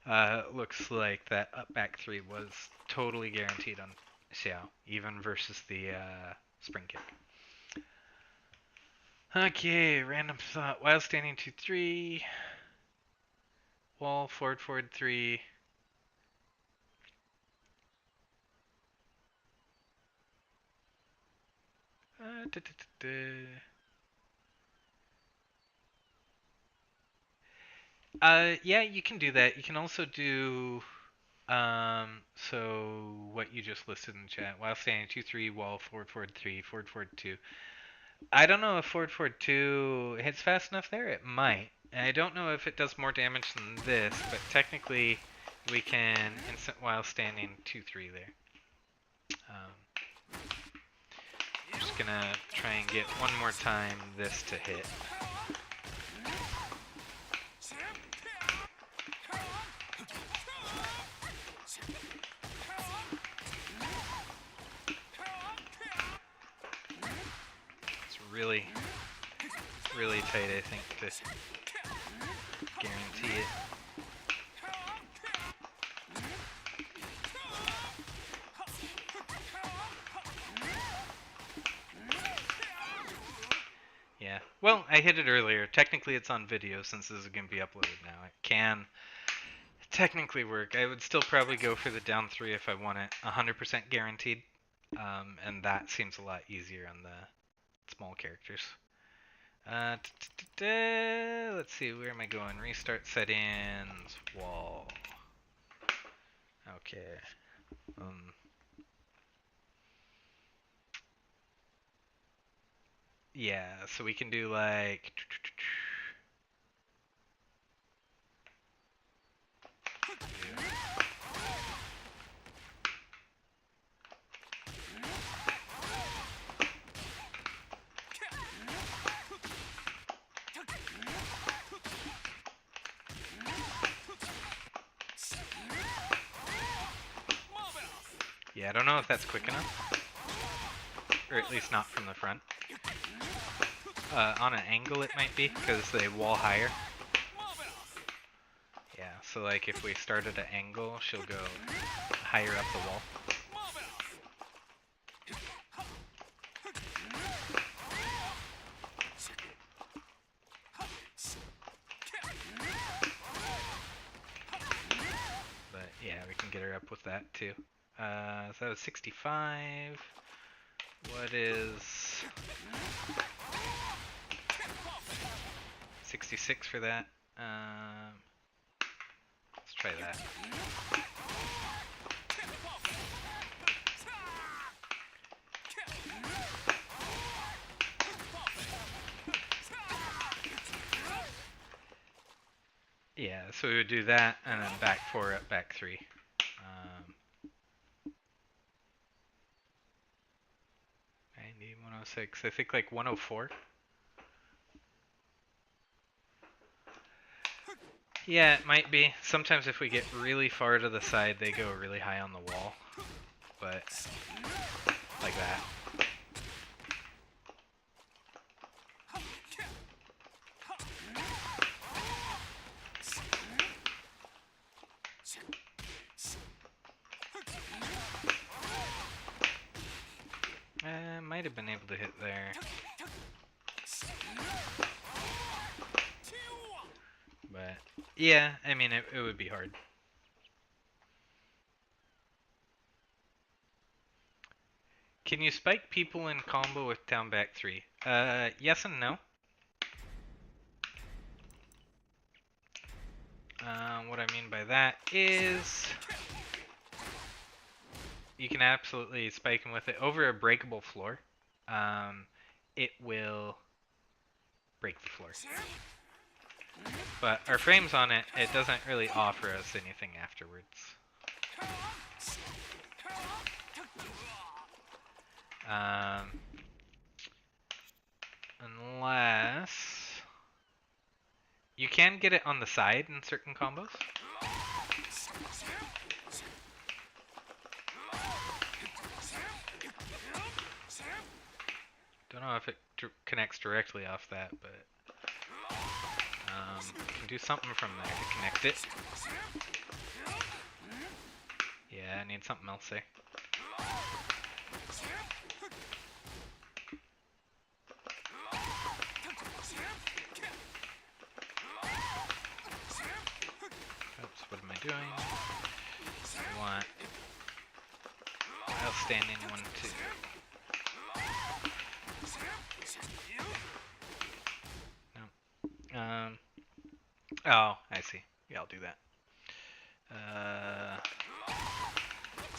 it looks like that up back 3 was totally guaranteed on Xiao, even versus the spring kick. Okay, random thought. While standing 2-3. Wall, forward, forward 3. Da, da, da, yeah, you can do that. You can also do so what you just listed in the chat. While standing 2-3, wall, forward, forward 3, forward, forward 2. I don't know if forward, forward 2 hits fast enough there. It might. And I don't know if it does more damage than this, but technically we can instant while standing 2-3 there. I'm just gonna try and get one more time this to hit. It's really, really tight, I think, to guarantee it. Yeah, well, I hit it earlier. Technically it's on video since this is going to be uploaded now. It can technically work. I would still probably go for the down 3 if I want it 100% guaranteed. And that seems a lot easier on the small characters. Let's see, where am I going? Restart settings, wall. Okay. Yeah, so we can do like yeah, I don't know if that's quick enough. Or at least not from the front. On an angle it might be, because they wall higher. Yeah, so like if we start at an angle, she'll go higher up the wall. But yeah, we can get her up with that too. So that was 65. What is 66 for that? Let's try that. So we would do that, and then back 4 up, back 3. 90, 106, I think like 104. Yeah, it might be. Sometimes if we get really far to the side, they go really high on the wall. But, like that. Might have been able to hit there. But, yeah, I mean, it would be hard. Can you spike people in combo with down back 3? Yes and no. What I mean by that is you can absolutely spike them with it over a breakable floor. It will break the floor. But our frames on it, it doesn't really offer us anything afterwards. Unless you can get it on the side in certain combos. Don't know if it connects directly off that, but can do something from there to connect it. Yeah, I need something else there. Oops, what am I doing? I want outstanding 1, 2. No. Oh, I see. Yeah, I'll do that.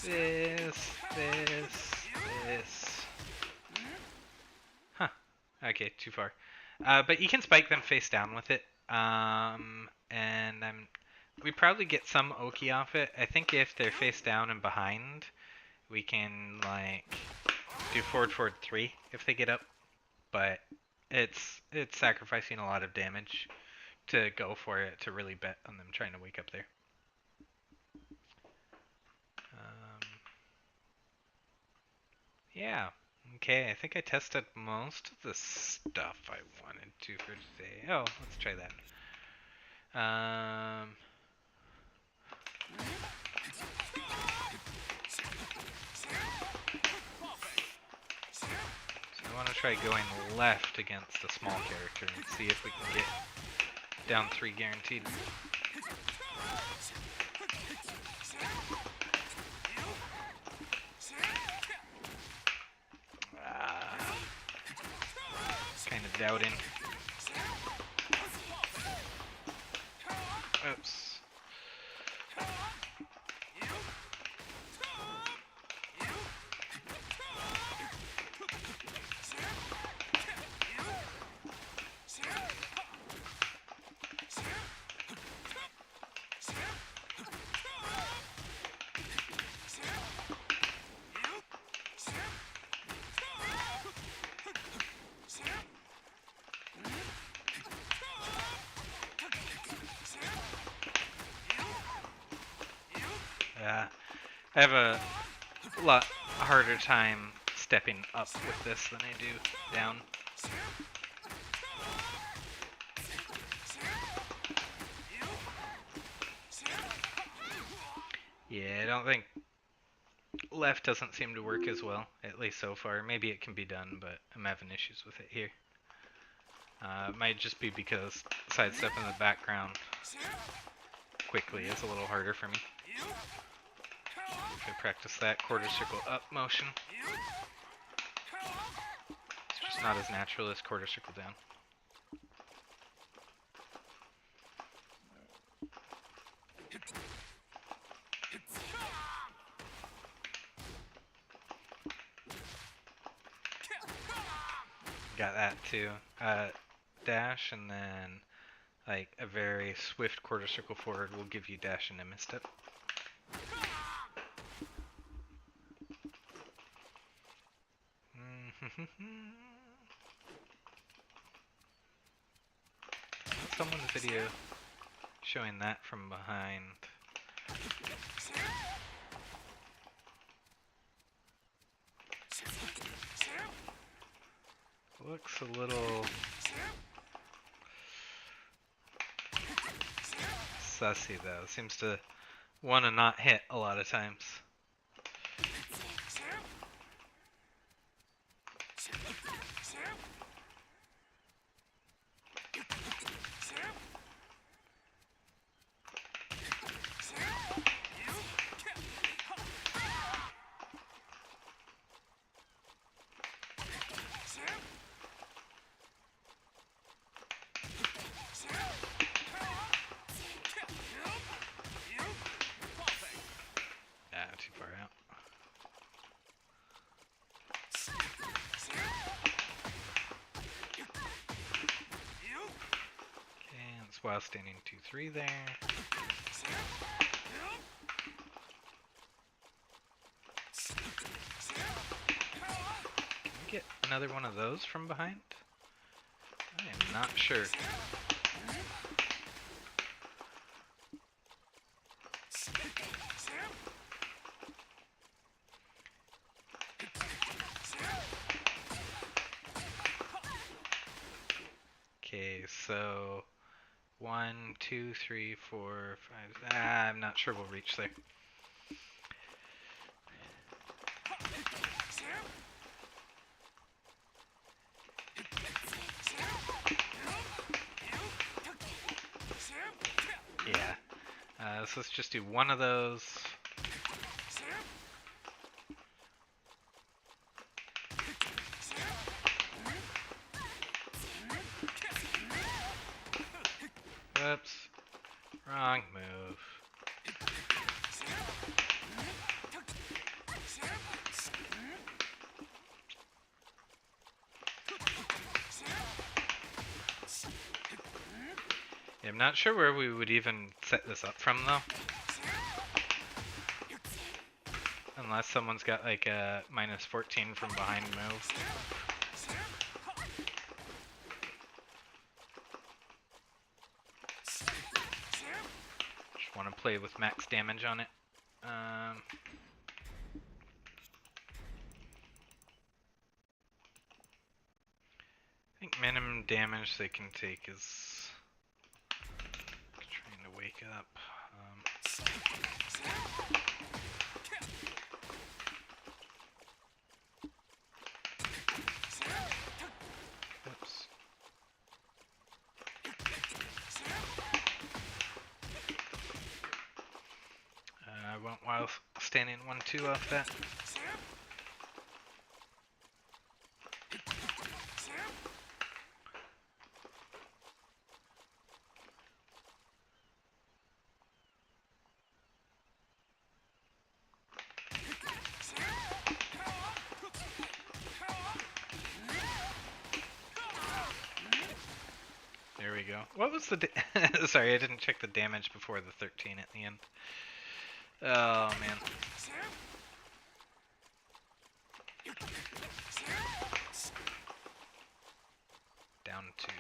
This. Huh. Okay, too far. But you can spike them face down with it. And we probably get some Oki off it. I think if they're face down and behind, we can like do forward 3 if they get up. But it's sacrificing a lot of damage to go for it, to really bet on them trying to wake up there. Yeah. Okay, I think I tested most of the stuff I wanted to for today. Oh, let's try that. So I want to try going left against a small character and see if we can get down 3 guaranteed. Kind of doubting. Oops. I have a lot harder time stepping up with this than I do down. Yeah, I don't think left doesn't seem to work as well, at least so far. Maybe it can be done, but I'm having issues with it here. It might just be because sidestep in the background quickly is a little harder for me. If I practice that quarter circle up motion, it's just not as natural as quarter circle down. Got that too. Dash and then Like a very swift quarter circle forward will give you dash and a misstep. Someone's video showing that from behind. Looks a little sussy though. Seems to want to not hit a lot of times. Too far out. Okay, that's while standing 2-3 there. Can we get another one of those from behind? I am not sure. Okay, so 1, 2, 3, 4, 5. I'm not sure we'll reach there. Yeah. So let's just do one of those. Oops. Wrong move. Yeah, I'm not sure where we would even set this up from though. Unless someone's got like a -14 from behind move. Just want to play with max damage on it. I think minimum damage they can take is trying to wake up. Oops. I went while standing 1-2 off that. There we go. What was the sorry, I didn't check the damage before the 13 at the end. Oh man. Down 2.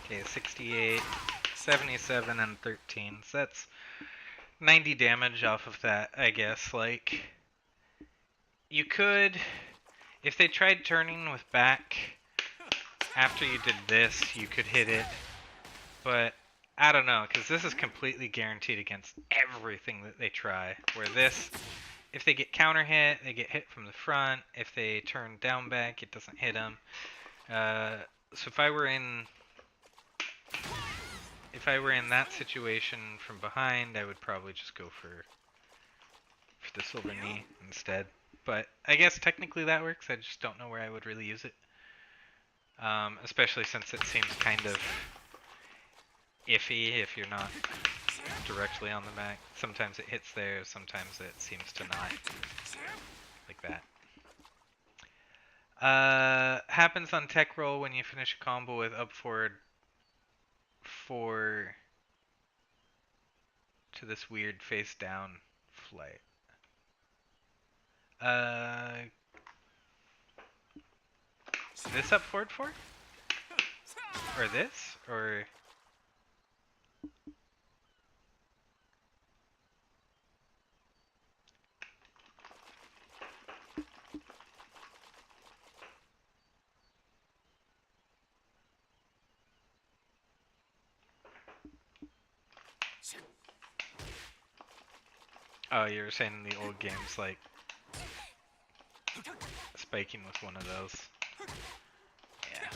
Okay, 68, 77, and 13. So that's 90 damage off of that, I guess. Like, you could, if they tried turning with back after you did this, you could hit it. But I don't know, because this is completely guaranteed against everything that they try. Where this, if they get counter hit, they get hit from the front. If they turn down back, it doesn't hit them. So if I were in that situation from behind, I would probably just go for the silver knee instead. But I guess technically that works. I just don't know where I would really use it. especially since it seems kind of iffy if you're not directly on the back. Sometimes it hits there, sometimes it seems to not, like that. Happens on tech roll when you finish a combo with up forward 4 to this weird face down flight. This up forward 4? Or this? Or... Oh, you were saying in the old games, like, spiking with one of those. Yeah.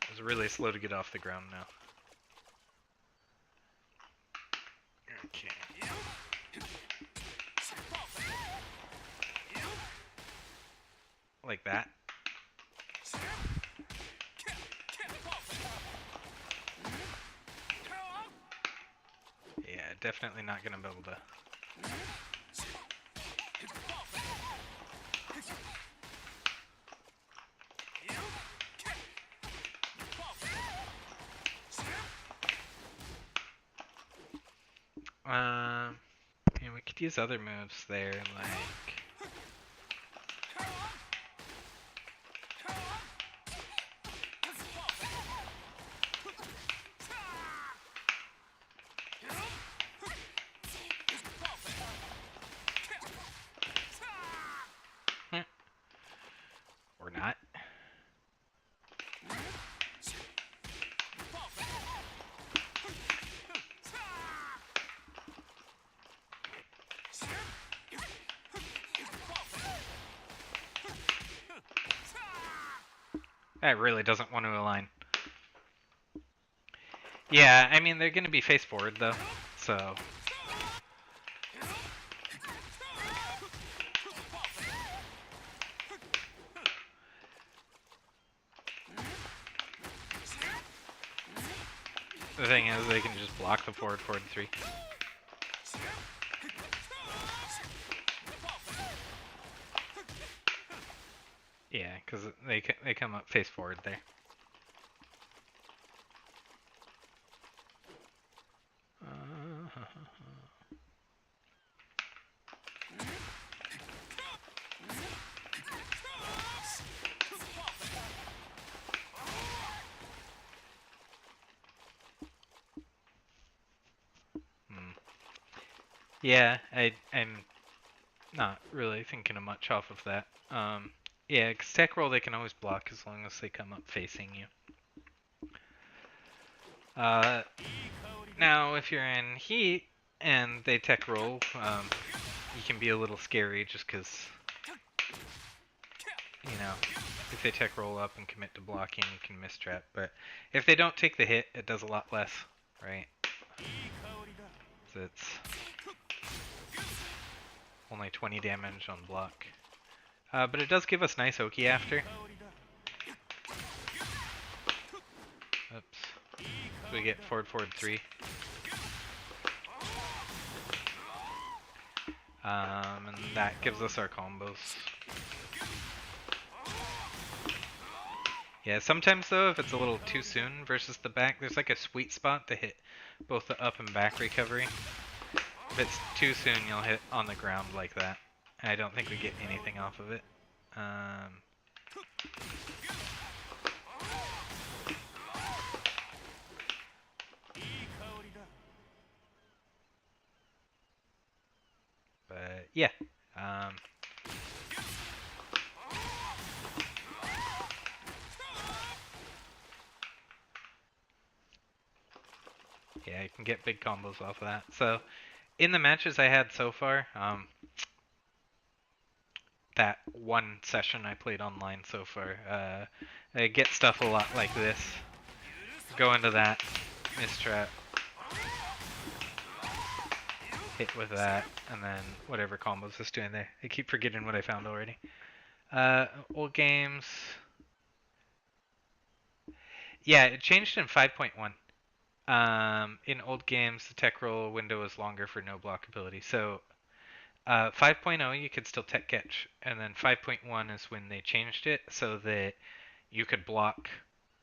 It was really slow to get off the ground now. Okay. Like that. Yeah, definitely not gonna be able to. Yeah, we could use other moves there, like... Or not. That really doesn't want to align. Yeah, I mean, they're gonna be face forward, though, so... The thing is, they can just block the forward 3. Yeah, because they come up face forward there. Yeah, I'm not really thinking of much off of that. Yeah, because tech roll they can always block as long as they come up facing you. Now if you're in heat and they tech roll, you can be a little scary just because, you know, if they tech roll up and commit to blocking, you can mistrap. But if they don't take the hit, it does a lot less, right? So it's only 20 damage on block. But it does give us nice Oki after. Oops. So we get forward 3. And that gives us our combos. Yeah, sometimes though, if it's a little too soon versus the back, there's like a sweet spot to hit both the up and back recovery. If it's too soon, you'll hit on the ground like that. I don't think we get anything off of it. But yeah. Yeah, you can get big combos off of that. So, in the matches I had so far, that one session I played online so far, I get stuff a lot like this. Go into that, mistrap, hit with that, and then whatever combos it's doing there. I keep forgetting what I found already. Old games. Yeah, it changed in 5.1. In old games, the tech roll window was longer for no blockability. So 5.0 you could still tech catch, and then 5.1 is when they changed it so that you could block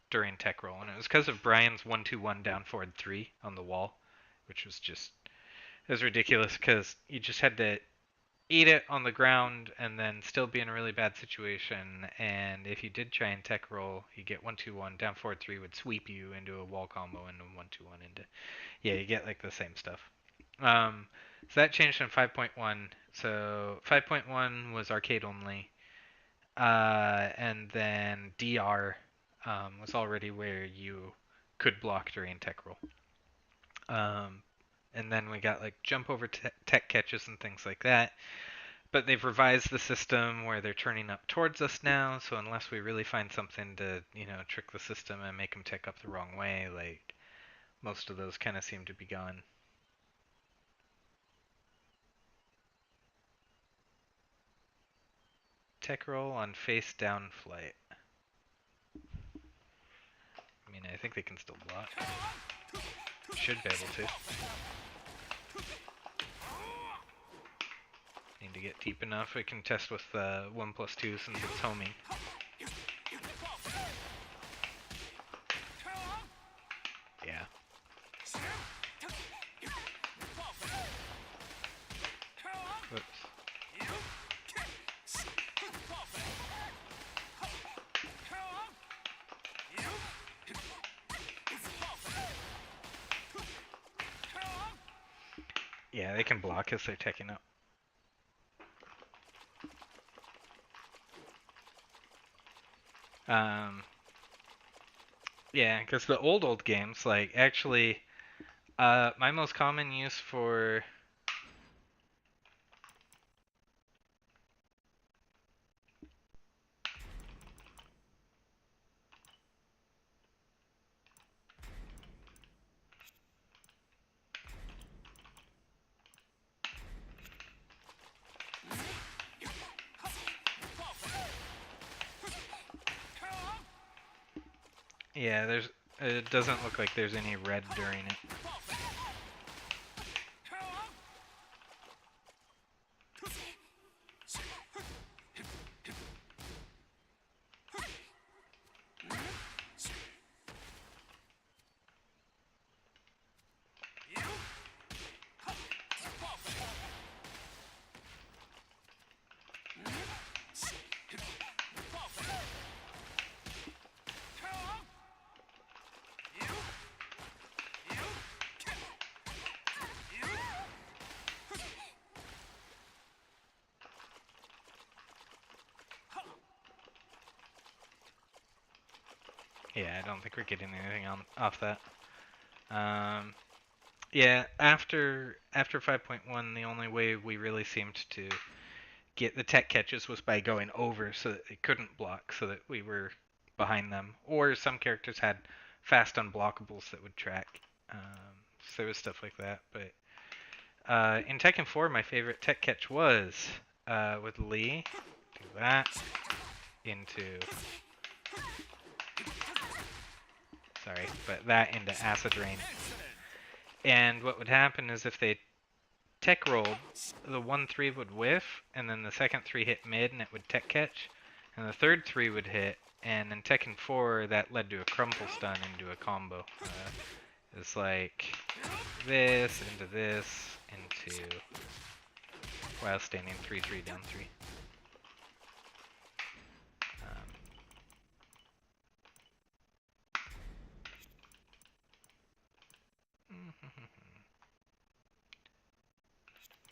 during tech roll, and it was because of Brian's 1-2-1 down forward 3 on the wall, which was just it was ridiculous because you just had to eat it on the ground and then still be in a really bad situation. And if you did try and tech roll, you get 1-2-1 down forward 3 would sweep you into a wall combo and 1-2-1 into you get like the same stuff. So that changed in 5.1. So 5.1 was arcade only, and then DR was already where you could block during tech roll. Um, and then we got like jump over tech catches and things like that. But they've revised the system where they're turning up towards us now. So unless we really find something to trick the system and make them tech up the wrong way, like most of those kind of seem to be gone. Tech roll on face down flight. I mean, I think they can still block. Should be able to. Need to get deep enough. We can test with 1+2 since it's homing. Yeah. Whoops. Yeah, they can block as they're teching up. Yeah, because the old games, like actually, my most common use for yeah, there's it doesn't look like there's any red during it. Yeah, I don't think we're getting anything off that. Yeah, after 5.1, the only way we really seemed to get the tech catches was by going over so that they couldn't block, so that we were behind them. Or some characters had fast unblockables that would track. So there was stuff like that. But in Tekken 4, my favorite tech catch was with Lee. Do that into sorry, but that into acid rain. And what would happen is if they tech rolled, the 1-3 would whiff, and then the second 3 hit mid and it would tech catch, and the third 3 would hit, and in Tekken 4 that led to a crumple stun into a combo. It's like this, into while standing 3-3 down 3.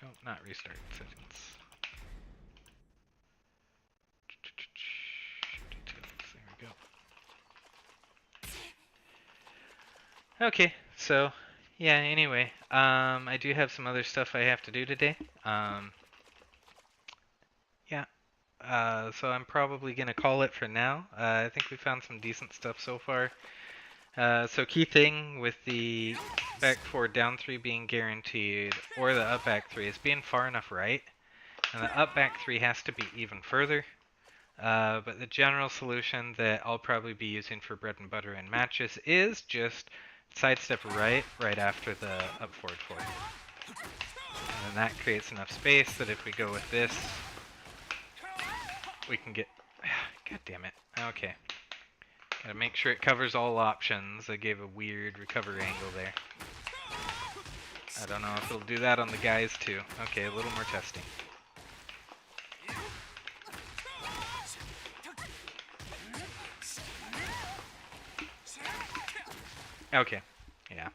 Oh, not restart settings. There we go. Okay, so yeah. Anyway, I do have some other stuff I have to do today. Yeah. So I'm probably gonna call it for now. I think we found some decent stuff so far. So key thing with the back 4 down 3 being guaranteed, or the up back 3, is being far enough right, and the up back 3 has to be even further. But the general solution that I'll probably be using for bread and butter in matches is just sidestep right after the up forward four. And then that creates enough space that if we go with this, we can get... God damn it. Okay. Gotta make sure it covers all options. I gave a weird recovery angle there. I don't know if it'll do that on the guys too. Okay, a little more testing. Okay, yeah.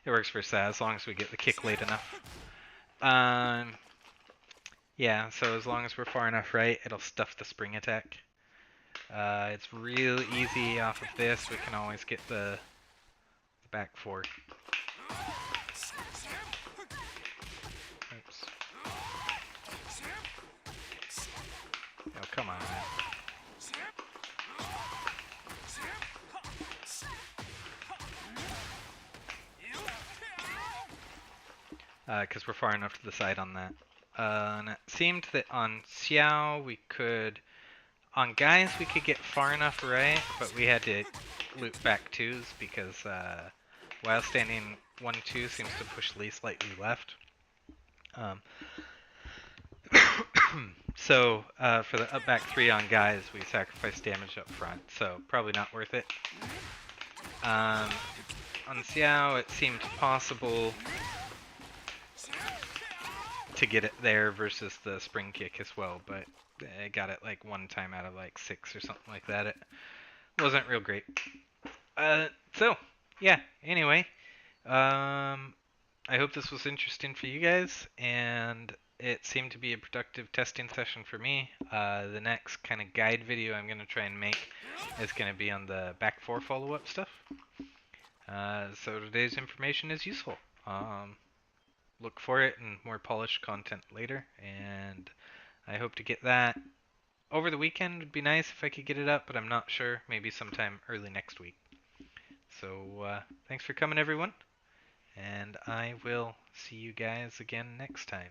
It works for Sa as long as we get the kick late enough. Um, yeah, so as long as we're far enough right, it'll stuff the spring attack. It's real easy off of this. We can always get the back four. Oops. Oh, come on, man. Because we're far enough to the side on that. And it seemed that on Xiao we could... On guys we could get far enough right, but we had to loop back twos because while standing 1-2 seems to push Lee slightly left. Um, so for the up back 3 on guys, we sacrifice damage up front, so probably not worth it. On Xiao, it seemed possible to get it there versus the spring kick as well, but I got it like 1 time out of like 6 or something like that. It wasn't real great. So, yeah, anyway, I hope this was interesting for you guys, and it seemed to be a productive testing session for me. The next kind of guide video I'm going to try and make is going to be on the back 4 follow-up stuff. So today's information is useful. Look for it in more polished content later, and I hope to get that over the weekend. Would be nice if I could get it up, but I'm not sure. Maybe sometime early next week. So thanks for coming, everyone, and I will see you guys again next time.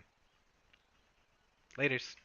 Laters.